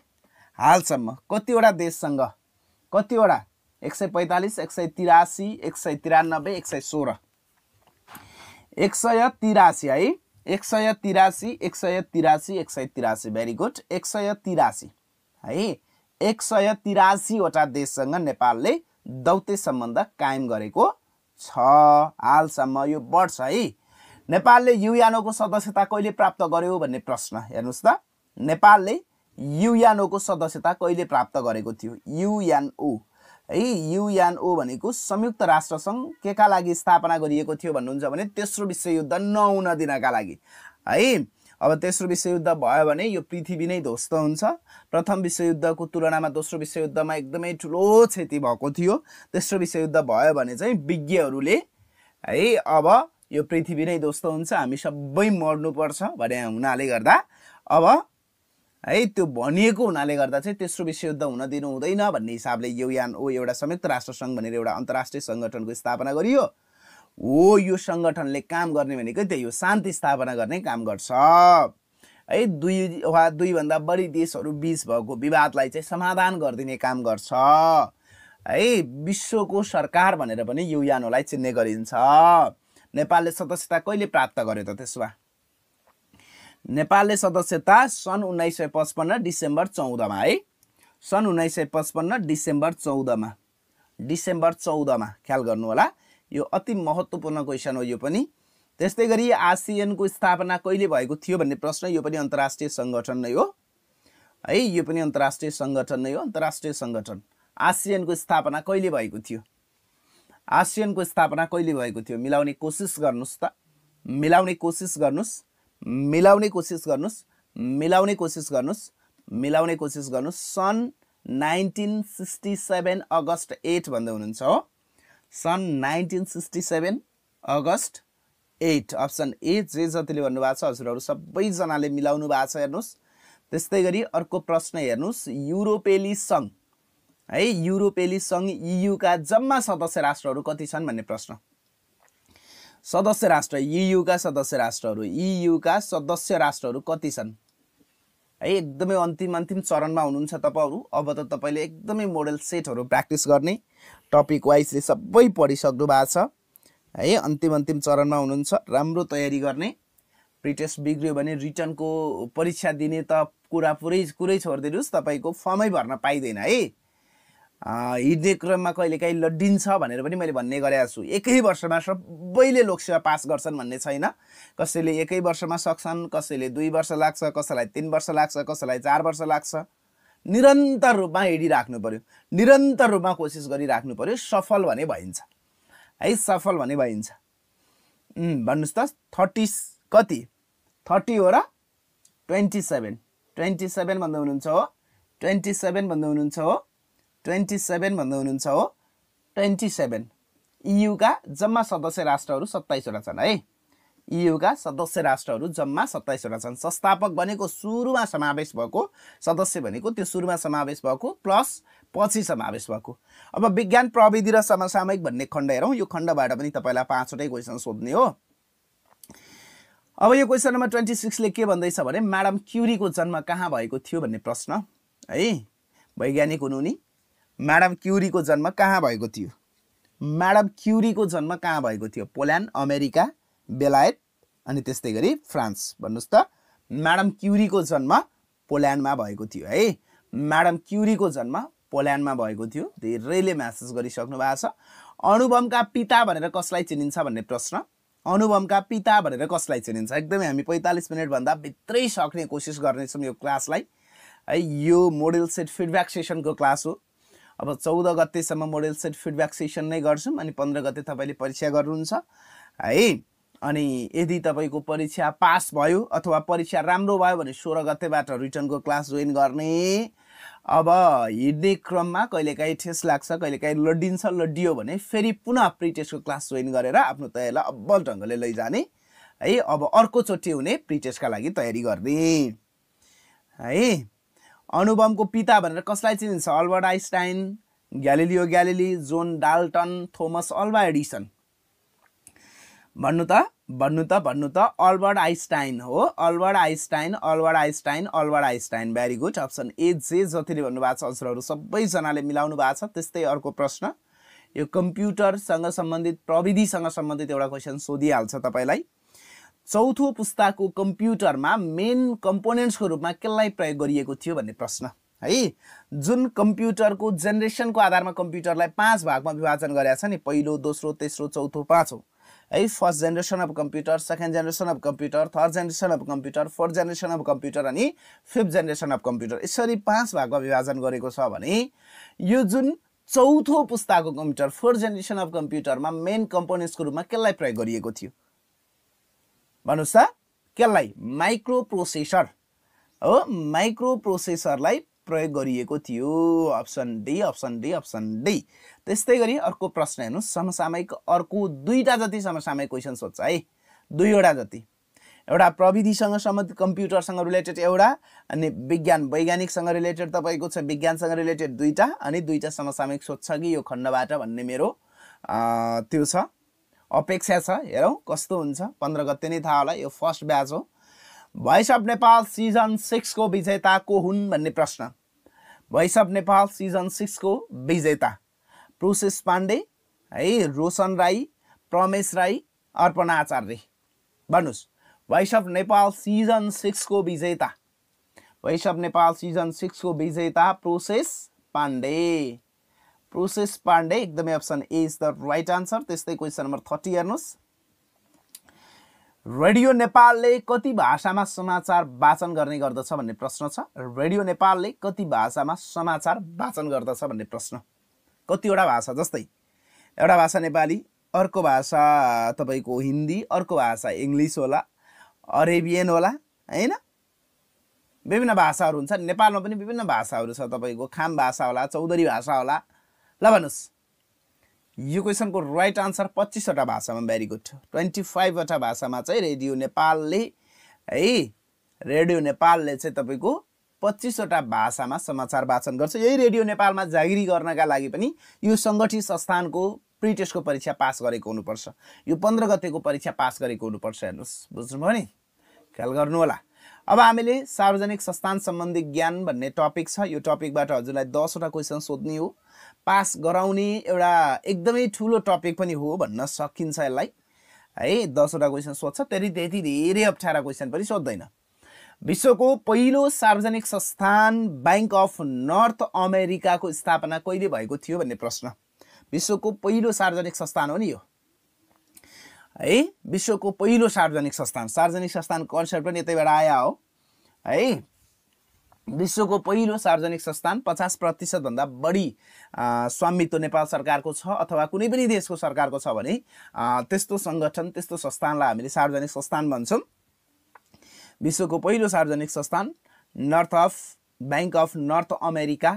Speaker 1: हालसम्म? कतिवटा देशसँग? कतिवटा? 145, 183, 193, 116, 183 है। 183, 183, 183। Very good. 183 है। 183 वटा देशसँग नेपालले दौत्य सम्बन्ध कायम गरेको छ हालसम्म। यो बढ्छ है। नेपालले युएनओको सदस्यता कहिले प्राप्त गर्यो भन्ने प्रश्न हेर्नुस् त। नेपालले युएनओको सदस्यता कहिले प्राप्त गरेको थियो? युएनओ है। युएनओ भनेको संयुक्त राष्ट्र सङ्घ केका लागि स्थापना गरिएको थियो भन्नुहुन्छ भने तेस्रो विश्वयुद्ध नहुन दिनका लागि है। अब तेस्रो विश्वयुद्ध भयो भने यो पृथ्वी नै ध्वस्त हुन्छ। प्रथम विश्वयुद्धको तुलनामा दोस्रो विश्वयुद्धमा एकदमै ठुलो क्षति भएको थियो। तेस्रो विश्वयुद्ध भयो भने चाहिँ विज्ञहरूले है अब यो पृथ्वी नै ध्वस्त हुन्छ, हामी सबै मर्नुपर्छ भने हुनाले गर्दा अब है त्यो भनिएको हुनाले गर्दा चाहिँ तेस्रो विश्वयुद्ध हुन दिनु हुँदैन भन्ने हिसाबले युएनओ एउटा संयुक्त राष्ट्र सङ्घ भनेर एउटा अन्तर्राष्ट्रिय सङ्गठनको स्थापना गरियो। हो यो सङ्गठनले काम गर्ने भनेको त्यही हो, शान्ति स्थापना गर्ने काम गर्छ है। दुई वा दुईभन्दा बढी देशहरू बीच भएको विवादलाई चाहिँ समाधान गरिदिने काम गर्छ है। विश्वको सरकार भनेर पनि युएनओलाई चिन्ने गरिन्छ। नेपालले सदस्यता कहिले प्राप्त गर्यो त? त्यसो भए नेपालले सदस्यता सन् 1955 डिसेम्बर 14 मा है। सन् 1955 डिसेम्बर 14 मा, डिसेम्बर 14 मा ख्याल गर्नु होला। यो अति महत्त्वपूर्ण क्वेसन हो यो पनि। त्यस्तै गरी आसियनको स्थापना कहिले भएको थियो भन्ने प्रश्न। यो पनि अन्तर्राष्ट्रिय सङ्गठन नै हो है। यो पनि अन्तर्राष्ट्रिय सङ्गठन नै हो। अन्तर्राष्ट्रिय सङ्गठन आसियनको स्थापना कहिले भएको थियो? आसियनको स्थापना कहिले भएको थियो? मिलाउने कोसिस गर्नुस् त, मिलाउने कोसिस गर्नुस्, मिलाउने कोसिस गर्नुस्, मिलाउने कोसिस गर्नुस्, मिलाउने कोसिस गर्नुस्। सन् 1967 अगस्त 8 भन्दै हुनुहुन्छ हो। सन् 1967 अगस्त 8 अप्सन ए। जे जतिले भन्नुभएको छ हजुरहरू सबैजनाले मिलाउनु भएको छ हेर्नुहोस्। त्यस्तै गरी अर्को प्रश्न हेर्नुहोस्। युरोपेली सङ्घ है, युरोपेली सङ्घ इयुका जम्मा सदस्य राष्ट्रहरू कति छन् भन्ने प्रश्न। सदस्य राष्ट्र इयुका सदस्य राष्ट्रहरू, इयुका सदस्य राष्ट्रहरू कति छन् है। एकदमै अन्तिम चरणमा हुनुहुन्छ तपाईहरु। अब त तपाईले एकदमै मोडल सेटहरू प्र्याक्टिस गर्ने, टपिक वाइजले सबै पढिसक्नु भएको छ है। अन्तिम चरणमा हुनुहुन्छ। राम्रो तयारी गर्ने। प्रिटेस्ट बिग्रियो भने रिटर्नको परीक्षा दिने त कुरै छोडिदिनुस्, तपाईको फर्मै भर्न पाइदैन है। हिँड्ने क्रममा कहिलेकाहीँ लड्डिन्छ भनेर पनि मैले भन्ने गरेको छु। एकै वर्षमा सबैले लोकसेवा पास गर्छन् भन्ने छैन। कसैले एकै वर्षमा सक्छन्, कसैले 2 वर्ष लाग्छ, कसैलाई 3 वर्ष लाग्छ, कसैलाई 4 वर्ष लाग्छ। निरन्तर रूपमा हिँडिराख्नु पर्यो, निरन्तर रूपमा कोसिस गरिराख्नु पर्यो। सफल भने भइन्छ है, सफल भने भइन्छ। भन्नुस् त 30 कति? 30 हो र 27? 27 भन्दै हुनुहुन्छ हो। 27 भन्दै हुनुहुन्छ हो 27 भन्दै हुनुहुन्छ हो 27 EU का जम्मा सदस्य राष्ट्रहरू 27 वटा छन् है EU का सदस्य राष्ट्रहरू जम्मा 27 वटा छन् संस्थापक भनेको सुरुमा समावेश भएको सदस्य भनेको त्यो सुरुमा समावेश भएको प्लस पछि समावेश भएको अब विज्ञान प्रविधि र समसामयिक भन्ने खण्ड हेरौं यो खण्डबाट पनि तपाईलाई 5 वटै क्वेशन सोध्ने हो अब यो क्वेशन नम्बर 26 ले के भन्दैछ भने म्याडम क्युरी को जन्म कहाँ भएको थियो भन्ने प्रश्न है वैज्ञानिक हुनु नि म्याडम क्युरी को जन्म कहाँ भएको थियो म्याडम क्युरी को जन्म कहाँ भएको थियो पोल्यान्ड अमेरिका बेलायत अनि त्यस्तै गरी फ्रान्स भन्नुस् त म्याडम क्युरी को जन्म पोल्यान्डमा भएको थियो है म्याडम क्युरी को जन्म पोल्यान्डमा भएको थियो धेरैले मेसेज गरिसक्नु भएको छ अणुबमका पिता भनेर कसलाई चिनिन्छ भन्ने प्रश्न अणुबमका पिता भनेर कसलाई चिनिन्छ एकदमै हामी 45 मिनेट भन्दा भित्रै सक्ने कोसिस गर्नेछौं यो क्लासलाई है यो मोडेल सेट फिडब्याक सेसनको क्लास हो अब 14 गतेसम्म मोडेल सेट फिडब्याक सेसन नै गर्छौं अनि 15 गते तपाईले परीक्षा गर्नुहुन्छ है अनि यदि तपाईको परीक्षा पास भयो अथवा परीक्षा राम्रो भयो भने 16 गतेबाट रिटर्नको क्लास जोइन गर्ने अब हिड्ने क्रममा कहिलेकाहीँ ठेस लाग्छ कहिलेकाहीँ लड्डियो भने फेरि पुनः प्री टेस्टको क्लास जोइन गरेर आफ्नो तयारीलाई अब्बल ढंगले लैजाने है अब अर्को चोटी हुने प्री टेस्टका लागि तयारी गर्ने है अणुबमको पिता भनेर कसलाई चिनिन्छ Albert Einstein Galileo Galilei John Dalton Thomas Alva Edison भन्नु त अल्बर्ट आइन्स्टाइन हो Albert Einstein very good option A जे जतिले भन्नु भएको छ अन्सरहरु सबै जनाले मिलाउनु भएको छ त्यस्तै अर्को प्रश्न यो कम्प्युटरसँग सम्बन्धित प्रविधिसँग सम्बन्धित एउटा क्वेशन सोधिहाल्छ तपाईलाई चौथो पुस्ताको कम्प्युटरमा मेन कम्पोनेन्ट्सको रूपमा केलाई प्रयोग गरिएको थियो भन्ने प्रश्न है जुन कम्प्युटरको जेनेरेसनको आधारमा कम्प्युटरलाई 5 भागमा विभाजन गरेका छ नि पहिलो दोस्रो तेस्रो चौथो पाँचौं है first generation of computer second generation of computer third generation of computer fourth generation of computer अनि फिफ्थ जेनेरेसन अफ कम्प्युटर यसरी 5 भागमा विभाजन गरेको छ भने यो जुन चौथो पुस्ताको कम्प्युटर फोर्थ जेनेरेसन अफ कम्प्युटरमा मेन कम्पोनेन्ट्सको रूपमा केलाई प्रयोग गरिएको थियो भन्नुस् त केलाई माइक्रो प्रोसेसर हो माइक्रो प्रोसेसरलाई प्रयोग गरिएको थियो अप्सन डी त्यस्तै गरी अर्को प्रश्न हेर्नु समसामयिक अर्को दुईटा जति समसामयिक क्वेशन सोध्छ है दुईवटा जति एउटा प्रविधिसँग सम्बन्धित कम्प्युटरसँग रिलेटेड एउटा अनि विज्ञान वैज्ञानिकसँग रिलेटेड तपाईको छ विज्ञानसँग रिलेटेड दुईटा अनि दुईटा समसामयिक सोध्छ कि यो खण्डबाट भन्ने मेरो त्यो छ अपेक्षा छ हेरौं कस्तो हुन्छ 15 गते नै थाहा होला यो फर्स्ट ब्याच हो भोइस अफ नेपाल सिजन 6 को विजेता को हुन् भन्ने प्रश्न भोइस अफ नेपाल सिजन 6 को विजेता प्रोसेस पाण्डे है रोशन राई प्रमेश राई अर्पणा आचार्य भन्नुस् भोइस अफ नेपाल सिजन 6 को विजेता भोइस अफ नेपाल सिजन 6 को विजेता प्रोसेस पाण्डे एकदमै option A is the right answer त्यस्तै क्वेशन नम्बर 30 हेर्नुस् रेडियो नेपालले कति भाषामा समाचार वाचन गर्ने गर्दछ भन्ने प्रश्न छ रेडियो नेपालले कति भाषामा समाचार वाचन गर्दछ भन्ने प्रश्न कतिवटा भाषा जस्तै एउटा भाषा नेपाली अर्को भाषा तपाईको हिन्दी अर्को भाषा इंग्लिश होला अरेबियन होला हैन विभिन्न भाषाहरु हुन्छ नेपालमा पनि विभिन्न भाषाहरु छ तपाईको खाम भाषा होला चौधरी भाषा होला ल भन्नुस् यो क्वेशनको राइट आन्सर 25 वटा भाषामा भेरी गुड 25 वटा भाषामा चाहिँ रेडियो नेपालले चाहिँ तपाईको 25 वटा भाषामा समाचार वाचन गर्छ यही रेडियो नेपालमा जागिरी गर्नका लागि पनि यो संगठित संस्थानको प्री टेस्टको परीक्षा पास गरेको हुनुपर्छ यो 15 गतेको परीक्षा पास गरेको हुनुपर्छ हेर्नुस् बुझ्नुभयो नि ख्याल गर्नु होला अब हामीले सार्वजनिक संस्थान सम्बन्धी ज्ञान भन्ने टपिक छ यो टपिकबाट हजुरलाई 10 वटा क्वेशन सोध्ने हो पास गराउने एउटा एकदमै ठूलो टपिक पनि हो भन्न सकिन्छ यसलाई है 10 वटा क्वेशन सोध्छ त्यति धेरै अप्ठ्यारा क्वेशन पनि सोध्दैन विश्वको पहिलो सार्वजनिक संस्थान बैंक अफ नर्थ अमेरिकाको स्थापना कहिले भएको थियो भन्ने प्रश्न विश्वको पहिलो सार्वजनिक संस्थान हो नि यो है विश्वको पहिलो सार्वजनिक संस्थान कन्सेप्ट पनि यतैबाट आया हो है विश्वको पहिलो सार्वजनिक संस्थान 50% भन्दा बढी स्वामित्व नेपाल सरकारको छ अथवा कुनै पनि देशको सरकारको छ भने त्यस्तो संगठन त्यस्तो संस्थानलाई हामीले सार्वजनिक संस्थान भन्छौं विश्वको पहिलो सार्वजनिक संस्थान north of bank of north America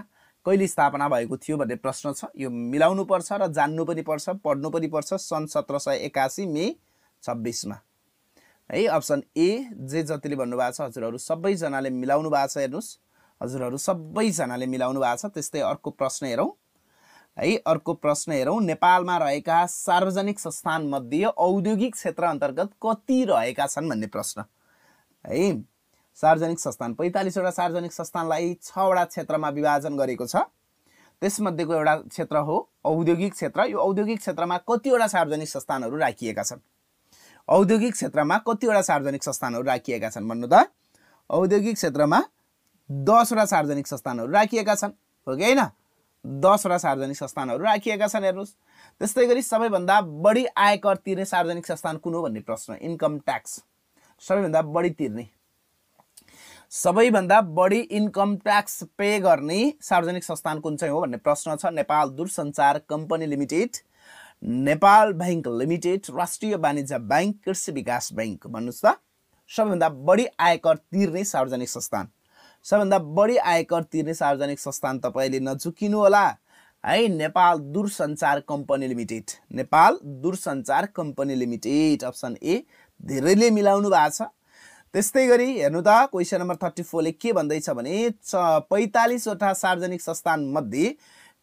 Speaker 1: कहिले स्थापना भएको थियो भन्ने प्रश्न छ। यो मिलाउनु पर्छ र जान्नु पनि पर्छ, पढ्नु पनि पर्छ। सन् 1781 मे 26 मा है। अप्सन ए जे जतिले भन्नुभएको छ हजुरहरू सबैजनाले मिलाउनु भएको छ। हेर्नुस् हजुरहरू सबैजनाले मिलाउनु भएको छ। त्यस्तै अर्को प्रश्न हेरौँ है। अर्को प्रश्न हेरौँ, नेपालमा रहेका सार्वजनिक संस्थान मध्ये औद्योगिक क्षेत्र अन्तर्गत कति रहेका छन् भन्ने प्रश्न है। सार्वजनिक संस्थान 45 वटा सार्वजनिक संस्थानलाई 6 वटा क्षेत्रमा विभाजन गरेको छ। त्यसमध्येको एउटा क्षेत्र हो औद्योगिक क्षेत्र। यो औद्योगिक क्षेत्रमा कतिवटा सार्वजनिक संस्थानहरू राखिएका छन्? औद्योगिक क्षेत्रमा कतिवटा सार्वजनिक संस्थानहरू राखिएका छन् भन्नु त? औद्योगिक क्षेत्रमा 10 वटा सार्वजनिक संस्थानहरू राखिएका छन्, हो कि हैन? 10 वटा सार्वजनिक संस्थानहरू राखिएका छन्। हेर्नुस् त्यस्तै गरी सबैभन्दा बढी आयकर तिर्ने सार्वजनिक संस्थान कुन हो भन्ने प्रश्न। इन्कम ट्याक्स सबैभन्दा बढी तिर्ने, सबैभन्दा बढी इन्कम ट्याक्स पे गर्ने सार्वजनिक संस्थान कुन चाहिँ हो भन्ने प्रश्न छ। नेपाल दूरसञ्चार company limited, Nepal bank limited, राष्ट्रिय वाणिज्य बैंक, कृषि विकास बैंक। भन्नुस् त सबैभन्दा बढी आयकर तिर्ने सार्वजनिक संस्थान। सबैभन्दा बढी आयकर तिर्ने सार्वजनिक संस्थान तपाईले नझुकिनु होला है। नेपाल दूरसञ्चार कम्पनी लिमिटेड, नेपाल दूरसञ्चार कम्पनी लिमिटेड। अप्सन ए धेरैले मिलाउनु भएको छ। त्यस्तै गरी हेर्नु त क्वेशन नम्बर 34 ले के भन्दैछ भने 45 वटा सार्वजनिक संस्थान मध्ये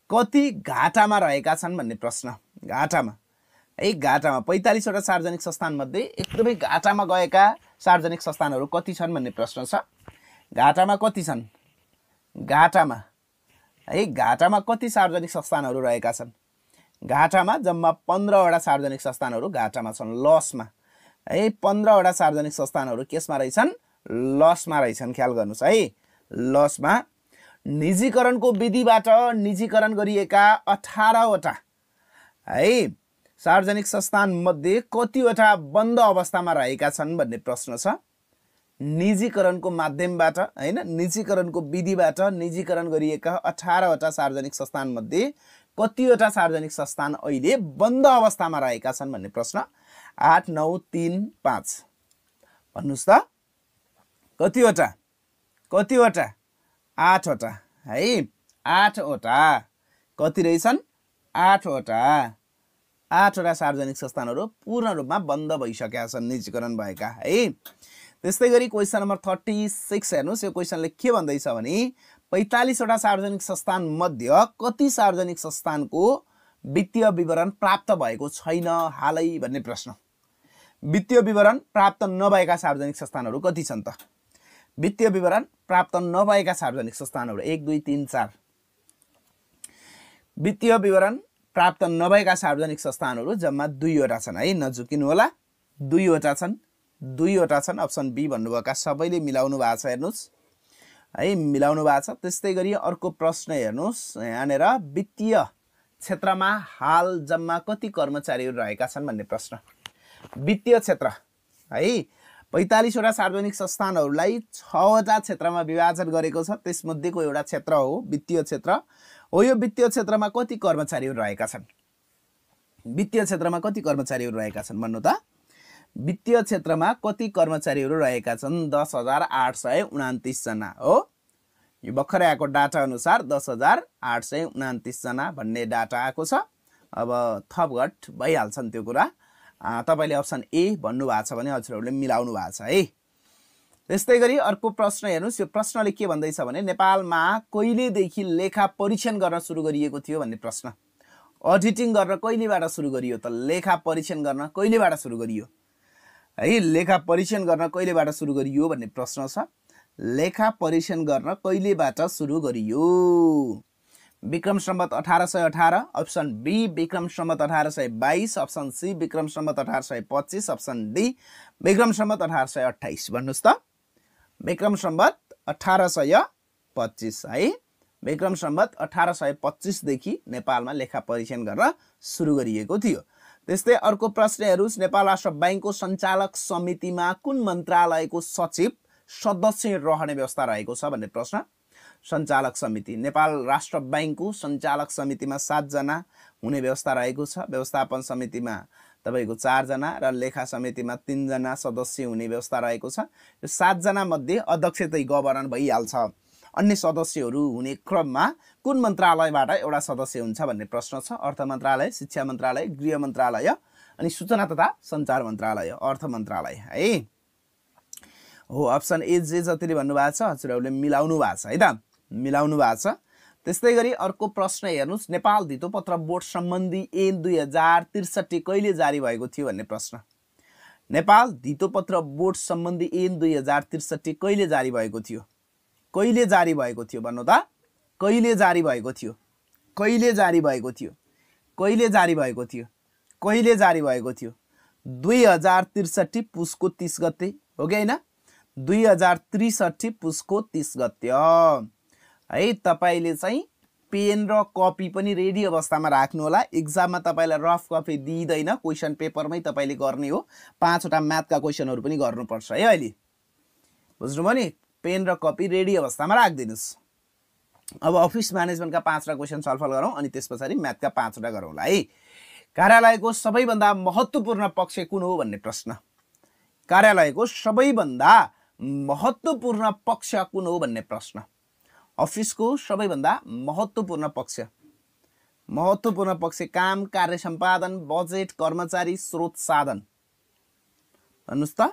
Speaker 1: कति घाटामा रहेका छन् भन्ने प्रश्न। घाटामा है, घाटामा 45 वटा सार्वजनिक संस्थान मध्ये एकदमै घाटामा गएका सार्वजनिक संस्थानहरू कति छन् भन्ने प्रश्न छ। घाटामा कति छन्? घाटामा है, घाटामा कति सार्वजनिक संस्थानहरू रहेका छन्? घाटामा जम्मा 15 वटा सार्वजनिक संस्थानहरू घाटामा छन्, लसमा है। 15 वटा सार्वजनिक संस्थानहरू केसमा रहेछन्? लसमा रहेछन्। ख्याल गर्नुस् है, लसमा। निजीकरणको विधिबाट निजीकरण गरिएका 18 वटा है सार्वजनिक संस्थान मध्ये कतिवटा बन्द अवस्थामा रहेका छन् भन्ने प्रश्न छ। निजीकरणको माध्यमबाट हैन, निजीकरणको विधिबाट निजीकरण गरिएका 18 वटा सार्वजनिक संस्थान मध्ये कतिवटा सार्वजनिक संस्थान अहिले बन्द अवस्थामा रहेका छन् भन्ने प्रश्न। 8, 9, 3, 5 भन्नुस् त कतिवटा? कतिवटा? 8 वटा है। 8 वटा कति रहेछन्? 8 वटा। 8 वटा सार्वजनिक संस्थानहरू पूर्ण रूपमा बन्द भइसकेका छन्, निजीकरण भएका है। त्यस्तै गरी क्वेशन नम्बर 36 हेर्नुस्। यो क्वेशनले के भन्दैछ भने 45 वटा सार्वजनिक संस्थान मध्ये कति सार्वजनिक संस्थानको वित्तीय विवरण प्राप्त भएको छैन हालै भन्ने प्रश्न। वित्तीय विवरण प्राप्त नभएका सार्वजनिक संस्थानहरू कति छन् त? वित्तीय विवरण प्राप्त नभएका सार्वजनिक संस्थानहरू 1, 2, 3, 4। वित्तीय विवरण प्राप्त नभएका सार्वजनिक संस्थानहरू जम्मा 2 वटा छन् है। नझुकिनु होला, 2 वटा छन्, 2 वटा छन्। अप्सन बी भन्नुभएका सबैले मिलाउनु भएको छ। हेर्नुस् है, मिलाउनु भएको छ। त्यस्तै गरी अर्को प्रश्न हेर्नुस् यहाँनेर, वित्तीय क्षेत्रमा हाल जम्मा कति कर्मचारीहरू रहेका छन् भन्ने प्रश्न। वित्तीय क्षेत्र है 45 वटा सार्वजनिक संस्थानहरूलाई 6 वटा क्षेत्रमा विभाजन गरेको छ। त्यसमध्येको एउटा क्षेत्र हो वित्तीय क्षेत्र हो। यो वित्तीय क्षेत्रमा कति कर्मचारीहरू रहेका छन्? वित्तीय क्षेत्रमा कति कर्मचारीहरू रहेका छन् भन्नु त? वित्तीय क्षेत्रमा कति कर्मचारीहरू रहेका छन्? 10,829 जना हो। यो भर्खरै आएको डाटा अनुसार 10,829 जना भन्ने डाटा आएको छ। अब थपघट भइहाल्छन् त्यो कुरा। तपाईले अप्सन ए भन्नुभएको छ भने हजुरहरूले मिलाउनु भएको छ है। त्यस्तै गरी अर्को प्रश्न हेर्नुस्। यो प्रश्नले के भन्दैछ भने नेपालमा कहिलेदेखि लेखा परीक्षण गर्न सुरु गरिएको थियो भन्ने प्रश्न। अडिटिङ गर्न कहिलेबाट सुरु गरियो त? लेखा परीक्षण गर्न कहिलेबाट सुरु गरियो है? लेखा परीक्षण गर्न कहिलेबाट सुरु गरियो भन्ने प्रश्न छ। लेखा परीक्षण गर्न कहिलेबाट सुरु गरियो? Vikram Samvat 1818, option B Vikram Samvat 1822, option C Vikram Samvat 1825, option D Vikram Samvat 1828। भन्नुस् त विक्रम सम्वत 1825 है। विक्रम सम्वत 1825 देखि नेपालमा लेखा परीक्षण गर्न सुरु गरिएको थियो। त्यस्तै अर्को प्रश्न हेर्नुस्। नेपाल राष्ट्र बैंकको सञ्चालक समितिमा कुन मन्त्रालयको सचिव सदस्य रहने व्यवस्था रहेको छ भन्ने प्रश्न। सञ्चालक समिति नेपाल राष्ट्र बैंकको सञ्चालक समितिमा 7 जना हुने व्यवस्था रहेको छ। व्यवस्थापन समितिमा तपाईको 4 जना र लेखा समितिमा 3 जना सदस्य हुने व्यवस्था रहेको छ। यो 7 जना मध्ये अध्यक्ष चाहिँ गभर्नर भइहाल्छ। अन्य सदस्यहरू हुने क्रममा कुन मन्त्रालयबाट एउटा सदस्य हुन्छ भन्ने प्रश्न छ। अर्थ मन्त्रालय, शिक्षा मन्त्रालय, गृह मन्त्रालय अनि सूचना तथा सञ्चार मन्त्रालय, अर्थ मन्त्रालय है। हो अप्सन ए जे जतिले भन्नुभएको छ हजुरहरूले मिलाउनु भएको छ है त, मिलाउनु भएको छ। त्यस्तै गरी अर्को प्रश्न हेर्नुस्, नेपाल धितोपत्र बोर्ड सम्बन्धी ऐन 2063 कहिले जारी भएको थियो भन्ने प्रश्न। नेपाल धितोपत्र बोर्ड सम्बन्धी ऐन 2063 कहिले जारी भएको थियो? कहिले जारी भएको थियो भन्नु त? कहिले जारी भएको थियो? कहिले जारी भएको थियो? कहिले जारी भएको थियो? कहिले जारी भएको थियो? 2063 पुसको 30 गते हो कि हैन? 2063 पुसको 30 गते है। तपाईले चाहिँ पेन र कपी पनि रेडी अवस्थामा राख्नु होला। एक्जाममा तपाईलाई रफ कपी दिइदैन, क्वेशन पेपरमै तपाईले गर्ने हो। 5 वटा म्याथका क्वेशनहरु पनि गर्नुपर्छ है अहिले। बुझ्नुभयो नि? पेन र कपी रेडी अवस्थामा राखिदिनुस्। अब अफिस म्यानेजमेन्टका 5 वटा क्वेशन सल्भल गरौँ अनि त्यसपछि म्याथका 5 वटा गरौँला है। कार्यालयको सबैभन्दा महत्त्वपूर्ण पक्ष कुन हो भन्ने प्रश्न। कार्यालयको सबैभन्दा महत्त्वपूर्ण पक्ष कुन हो भन्ने प्रश्न। अफिसको सबैभन्दा महत्त्वपूर्ण पक्ष, महत्त्वपूर्ण पक्ष काम, कार्य सम्पादन, बजेट, कर्मचारी, स्रोत, साधन। भन्नुस् त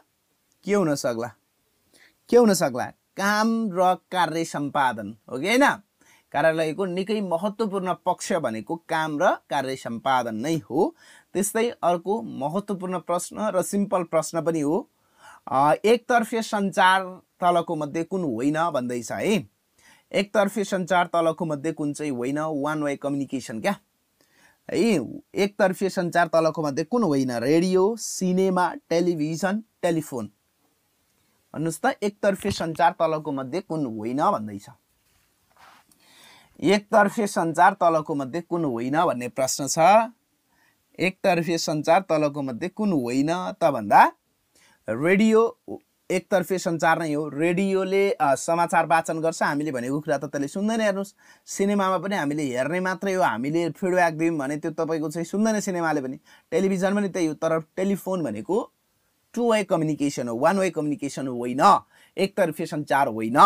Speaker 1: के हुन सक्ला? के हुन सक्ला? काम र कार्य सम्पादन हो कि हैन? कार्यालयको निकै महत्त्वपूर्ण पक्ष भनेको काम र कार्य सम्पादन नै हो। त्यस्तै अर्को महत्त्वपूर्ण प्रश्न र सिम्पल प्रश्न पनि हो, एकतर्फे सञ्चार तलको मध्ये कुन होइन भन्दैछ है। एकतर्फे सञ्चार तलको मध्ये कुन चाहिँ होइन? वान वे कम्युनिकेसन क्या है। एकतर्फे सञ्चार तलको मध्ये कुन होइन? Radio, cinema, television, telephone. भन्नुस् त एकतर्फे सञ्चार तलको मध्ये कुन होइन भन्दैछ। एकतर्फे सञ्चार तलको मध्ये कुन होइन भन्ने प्रश्न छ। एकतर्फे सञ्चार तलको मध्ये कुन होइन त भन्दा रेडियो एकतर्फे सञ्चार नै हो। रेडियोले समाचार वाचन गर्छ, हामीले भनेको कुरा त त्यसले सुन्दैन। हेर्नुस्, सिनेमामा पनि हामीले हेर्ने मात्रै हो, हामीले फिडब्याक दियौँ भने त्यो तपाईको चाहिँ सुन्दैन सिनेमाले पनि। टेलिभिजन पनि त्यही हो, तर टेलिफोन भनेको टु वे कम्युनिकेसन हो, वान वे कम्युनिकेसन होइन, एकतर्फे सञ्चार होइन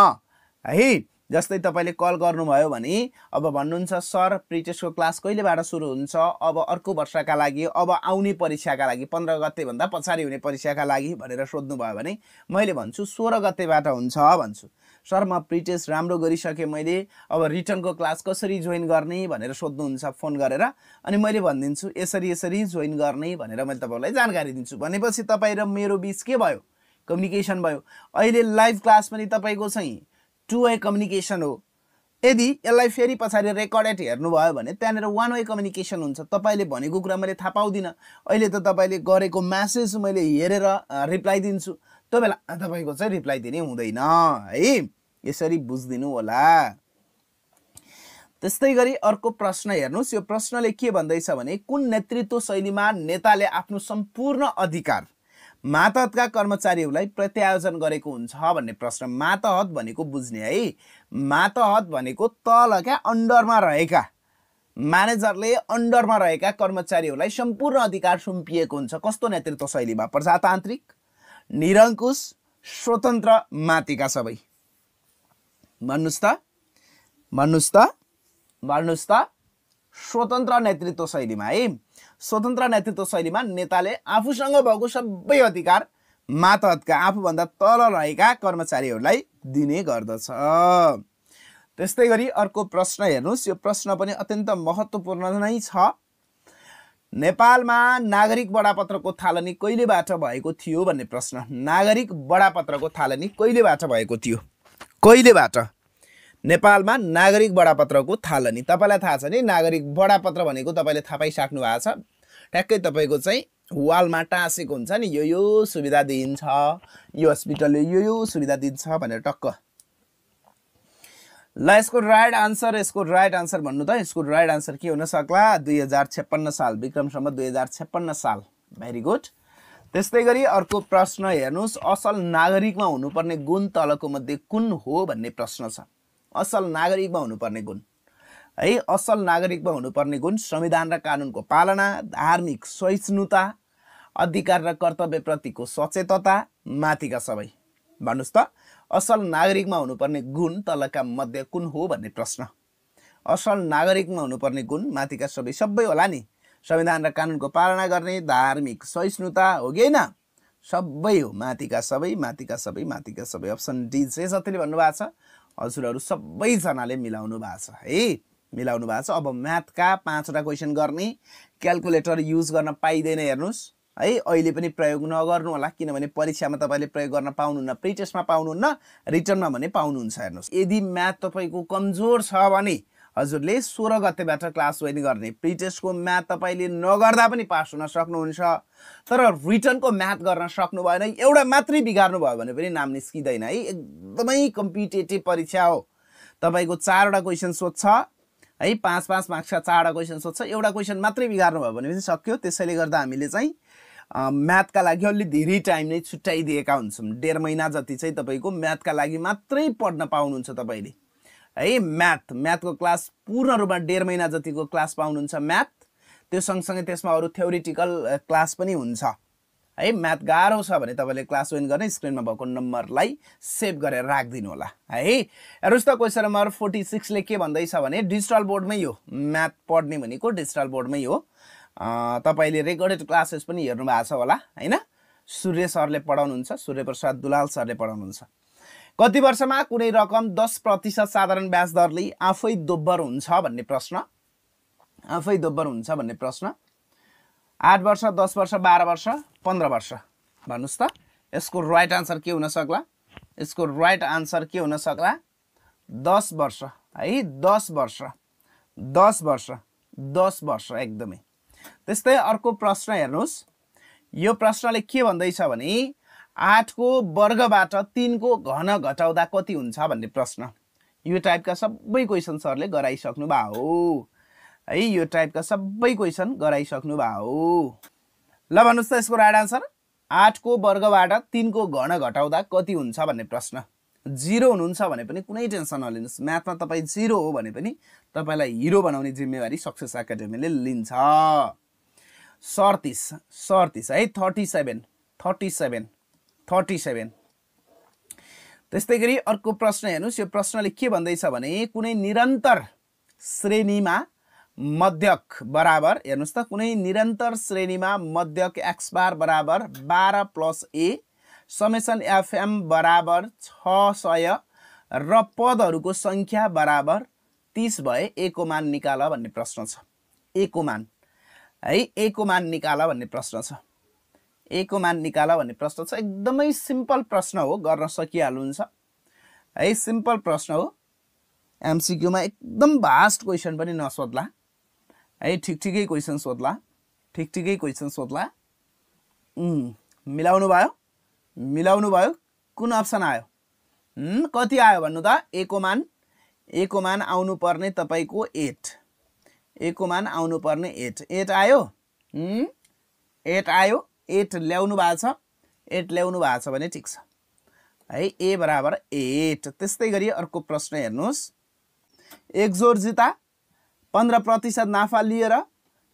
Speaker 1: है। जस्तै तपाईले कल गर्नुभयो भने अब भन्नुहुन्छ सर प्रिटेस्टको क्लास कहिलेबाट सुरु हुन्छ? अब अर्को वर्षका लागि, अब आउने परीक्षाका लागि, 15 गते भन्दा पछाडि हुने परीक्षाका लागि भनेर सोध्नु भयो भने मैले भन्छु 16 गतेबाट हुन्छ भन्छु। सर म प्रिटेस्ट राम्रो गरिसके, मैले अब रिटर्नको क्लास कसरी जोइन गर्ने भनेर सोध्नुहुन्छ फोन गरेर, अनि मैले भनिदिन्छु यसरी यसरी जोइन गर्ने भनेर मैले तपाईलाई जानकारी दिन्छु। भनेपछि तपाई र मेरो बीच के भयो? कम्युनिकेसन भयो। अहिले लाइभ क्लास पनि तपाईको चाहिँ टु वे कम्युनिकेसन हो। यदि यसलाई फेरि पछाडि रेकर्डेड हेर्नुभयो भने त्यहाँनिर वान वे कम्युनिकेसन हुन्छ। तपाईले भनेको कुरा मैले थाहा पाउँदिनँ, अहिले त तपाईले गरेको म्यासेज मैले हेरेर रिप्लाई दिन्छु, त्यो बेला तपाईको चाहिँ रिप्लाई दिने हुँदैन है। यसरी बुझ्दिनु होला। त्यस्तै गरी अर्को प्रश्न हेर्नुस्, यो प्रश्नले के भन्दैछ भने कुन नेतृत्व शैलीमा नेताले आफ्नो सम्पूर्ण अधिकार मातहतका कर्मचारीहरूलाई प्रत्यायोजन गरेको हुन्छ भन्ने प्रश्न। मातहत भनेको बुझ्ने है, मातहत भनेको तल क्या अन्डरमा रहेका, म्यानेजरले अन्डरमा रहेका कर्मचारीहरूलाई सम्पूर्ण अधिकार सुम्पिएको हुन्छ। कस्तो नेतृत्व शैलीमा? प्रजातान्त्रिक, निरङ्कुश, स्वतन्त्र, माथिका सबै। भन्नुस् त, भन्नुस् त, भन्नुस् त। स्वतन्त्र नेतृत्व शैलीमा है। स्वतन्त्र नेतृत्व शैलीमा नेताले आफूसँग भएको सबै अधिकार मातहतका आफूभन्दा तल रहेका कर्मचारीहरूलाई दिने गर्दछ। त्यस्तै गरी अर्को प्रश्न हेर्नुस्, यो प्रश्न पनि अत्यन्त महत्त्वपूर्ण नै छ। नेपालमा नागरिक बडापत्रको थालनी कहिलेबाट भएको थियो भन्ने प्रश्न। नागरिक बडापत्रको थालनी कहिलेबाट भएको थियो? कहिलेबाट? नेपालमा नागरिक बडापत्रको थालनी। तपाईलाई थाहा छ नि नागरिक बडापत्र भनेको तपाईले थाहा पाइसक्नु भएको छ। ठ्याक्कै तपाईको चाहिँ वालमा टाँसेको हुन्छ नि, यो सुविधा दिन्छ, यो हस्पिटलले यो सुविधा दिन्छ भनेर टक्क। ल यसको राइट आन्सर, यसको राइट आन्सर भन्नु त। यसको राइट आन्सर के हुन सक्ला? 2056 साल, विक्रम सम्वत 2056 साल। Very good. त्यस्तै गरी अर्को प्रश्न हेर्नुस्, असल नागरिकमा हुनुपर्ने गुण तलको मध्ये कुन हो भन्ने प्रश्न छ। असल नागरिकमा हुनुपर्ने गुण है। असल नागरिकमा हुनुपर्ने गुण संविधान र कानुनको पालना, धार्मिक सहिष्णुता, अधिकार र कर्तव्य प्रतिको सचेतता, माथिका सबै। भन्नुस् त असल नागरिकमा हुनुपर्ने गुण तलका मध्ये कुन हो भन्ने प्रश्न। असल नागरिकमा हुनुपर्ने गुण माथिका सबै होला नि। संविधान र कानुनको पालना गर्ने, धार्मिक सहिष्णुता, हो कि हैन? सबै हो, माथिका सबै। अप्सन डी चाहिँ जतिले भन्नुभएको छ हजुरहरू सबैजनाले मिलाउनु भएको छ है, मिलाउनु भएको छ। अब म्याथका 5 वटा क्वेशन गर्ने, क्याल्कुलेटर युज गर्न पाइदैन हेर्नुस् है, अहिले पनि प्रयोग नगर्नु होला, किनभने परीक्षामा तपाईले प्रयोग गर्न पाउनुहुन्न, प्री टेस्टमा पाउनुहुन्न, रिटर्नमा भने पाउनुहुन्छ। हेर्नुस्, यदि म्याथ तपाईको कमजोर छ भने हजुरले 16 गतेबाट क्लास जोइन गर्ने। प्री टेस्टको म्याथ तपाईले नगर्दा पनि पास हुन सक्नुहुन्छ, तर रिटर्नको म्याथ गर्न सक्नु भएन, एउटा मात्रै बिगार्नु भयो भने पनि नाम निस्किदैन है। एकदमै कम्पिटेटिभ परीक्षा हो। तपाईको 4 वटा क्वेशन सोध्छ है, 5-5 मार्क्सका 4 वटा क्वेशन सोध्छ, एउटा क्वेशन मात्रै बिगार्नु भयो भने पनि सक्यो। त्यसैले गर्दा हामीले चाहिँ म्याथका लागि अलि धेरै टाइम नै छुट्याइदिएका हुन्छौँ। 1.5 महिना जति चाहिँ तपाईको म्याथका लागि मात्रै पढ्न पाउनुहुन्छ तपाईले है। म्याथको क्लास पूर्ण रूपमा 1.5 महिना जतिको क्लास पाउनुहुन्छ म्याथ। त्यो सँगसँगै त्यसमा अरु थ्योरिटिकल क्लास पनि हुन्छ है। म्याथ गाह्रो छ भने तपाईले क्लास जोइन गर्ने, स्क्रिनमा भएको नम्बरलाई सेभ गरेर राखिदिनु होला है। हेर्नुस् त क्वेशन नम्बर 46 ले के भन्दैछ भने डिजिटल बोर्डमै हो म्याथ पढ्ने भनेको, डिजिटल बोर्डमै हो। तपाईले रेकर्डेड क्लासेस पनि हेर्नु भएको छ होला हैन। सूर्य सरले पढाउनुहुन्छ, सूर्य प्रसाद दुलाल सरले पढाउनुहुन्छ। कति वर्षमा कुनै रकम 10% साधारण ब्याज दरले आफै दोब्बर हुन्छ भन्ने प्रश्न। आफै दोब्बर हुन्छ भन्ने प्रश्न। 8 वर्ष, 10 वर्ष, 12 वर्ष, 15 वर्ष भन्नुस् त। यसको राइट आन्सर के हुन सक्ला? यसको राइट आन्सर के हुन सक्ला? 10 वर्ष है, 10 वर्ष, 10 वर्ष, 10 वर्ष एकदमै। त्यस्तै अर्को प्रश्न हेर्नुस्, यो प्रश्नले के भन्दैछ भने 8 को वर्गबाट 3 को घन घटाउँदा कति हुन्छ भन्ने प्रश्न। यो टाइपका सबै क्वेशन सरले गराइसक्नु भयो है, यो टाइपका सबै क्वेशन गराइसक्नु भयो। ल भन्नुस् त यसको राइट आन्सर 8 को वर्गबाट 3 को घन घटाउँदा कति हुन्छ भन्ने प्रश्न। 0 हुनुहुन्छ भने पनि कुनै टेन्सन नलिनुस्, म्याथमा तपाई 0 हो भने पनि तपाईलाई हिरो बनाउने जिम्मेवारी सक्सेस एकाडेमीले लिन्छ। 37 है, 37। त्यस्तै गरी अर्को प्रश्न हेर्नुस्, यो प्रश्नले के भन्दैछ भने कुनै निरन्तर श्रेणीमा मध्यक बराबर, हेर्नुस् त, कुनै निरन्तर श्रेणीमा मध्यक x बार बराबर 12 + a समेसन fm बराबर 600 र पदहरूको संख्या बराबर 30 भए a को मान निकाल भन्ने प्रश्न छ। a को मान है, a को मान निकाल भन्ने प्रश्न छ। a को मान निकाल भन्ने प्रश्न छ। एकदमै सिम्पल प्रश्न हो, गर्न सकिहाल्नुहुन्छ है, सिम्पल प्रश्न हो। एमसीक्यू मा एकदम भास्ट क्वेशन पनि नसोध्ला है, ठिकठिकै क्वेशन सोध्ला, ठिकठिकै क्वेशन सोध्ला। मिलाउनु भयो। कुन अप्सन आयो? कति आयो भन्नु त? a को मान आउनु पर्ने तपाईको 8, a को मान आउनु पर्ने 8 आयो। 8 आयो, 8 ल्याउनु भएको छ, 8 ल्याउनु भएको छ भने ठीक छ है, a बराबर 8। त्यस्तै गरी अर्को प्रश्न हेर्नुस्, एक जोर जुत्ता 15% नाफा लिएर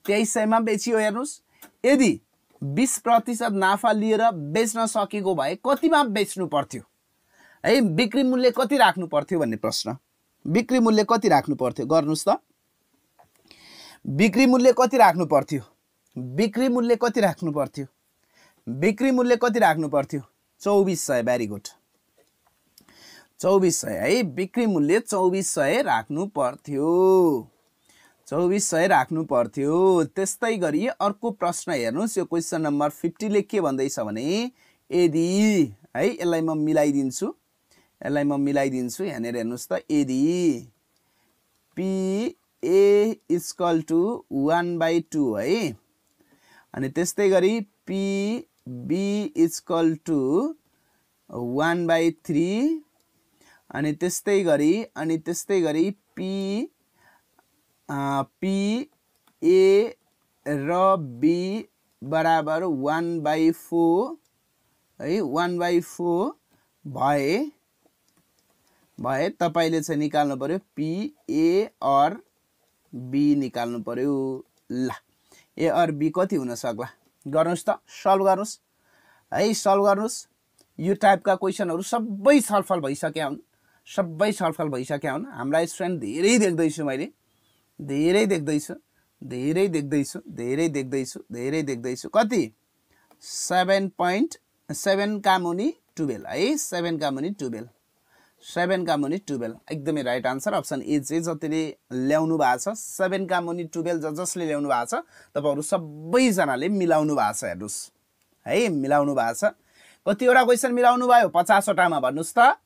Speaker 1: 2300 मा बेचियो। हेर्नुस्, यदि 20% नाफा लिएर बेच्न सकेको भए कतिमा बेच्नु पर्थ्यो है, बिक्री मूल्य कति राख्नु पर्थ्यो भन्ने प्रश्न। बिक्री मूल्य कति राख्नु पर्थ्यो? गर्नुस् त, बिक्री मूल्य कति राख्नु पर्थ्यो? बिक्री मूल्य कति राख्नु पर्थ्यो? बिक्री मूल्य कति राख्नु पर्थ्यो? 2400। भेरी गुड, 2400 है, बिक्री मूल्य 2400 राख्नु पर्थ्यो, 2400 राख्नु पर्थ्यो। त्यस्तै गरी अर्को प्रश्न हेर्नुस्, यो क्वेशन नम्बर 50 ले के भन्दैछ भने यदि है, यसलाई म मिलाइदिन्छु, यहाँनिर हेर्नुस् त, यदि p a = 1/2 है, अनि त्यस्तै गरी p b = 1/3, अनि त्यस्तै गरी p a र b बराबर 1/4 है, 1/4 भए तपाईले चाहिँ निकाल्नु पर्यो p a और b निकाल्नु पर्यो। ल, a और b कति हुन सक्ला? गर्नुस् त, सल्भ गर्नुस् है, सल्भ गर्नुस्। यो टाइपका क्वेसनहरू सबै छलफल भइसक्या हुन्, सबै छलफल भइसक्या हुन्। हाम्रा स्टुडेन्ट धेरै देख्दैछु मैले, धेरै देख्दैछु, धेरै देख्दैछु, धेरै देख्दैछु, धेरै देख्दैछु। कति 7.7 का मुनि 12 है, 7 का मुनि 12, 7 का मुनि 12 एकदमै राइट आन्सर अप्सन ए चाहिँ जतिले ल्याउनु भएको छ 7 का मुनि 12 जसले ल्याउनु भएको छ तपाईहरु सबैजनाले मिलाउनु भएको छ। हेर्नुस् है, मिलाउनु भएको छ। कतिवटा क्वेशन मिलाउनु भयो 50 वटामा भन्नुस् त।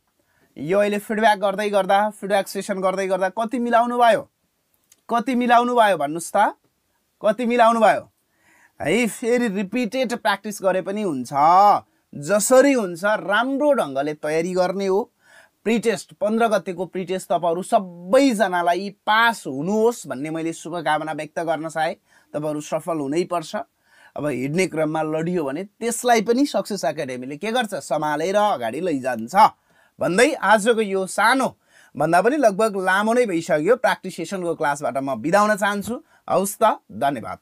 Speaker 1: यो अहिले फिडब्याक गर्दै गर्दा, फिडब्याक सेसन गर्दै गर्दा कति मिलाउनु भयो, कति मिलाउनु भयो भन्नुस् त, कति मिलाउनु भयो है। फेरि रिपिटेड प्र्याक्टिस गरे पनि हुन्छ, जसरी हुन्छ राम्रो ढंगले तयारी गर्ने हो। प्रिटेस्ट 15 गतेको प्रिटेस्ट तपाईहरु सबैजनालाई पास हुनुहोस् भन्ने मैले शुभकामना व्यक्त गर्न चाहे। तपाईहरु सफल हुनै पर्छ। अब हिड्ने क्रममा लडियो भने त्यसलाई पनि सक्सेस एकाडेमीले के गर्छ, सम्हालेर अगाडि लैजान्छ भन्दै आजको यो सानो भन्दा पनि लगभग लामो नै भइसक्यो प्र्याक्टिस सेसनको क्लासबाट म बिदा हुन चाहन्छु। हौस् त, धन्यवाद।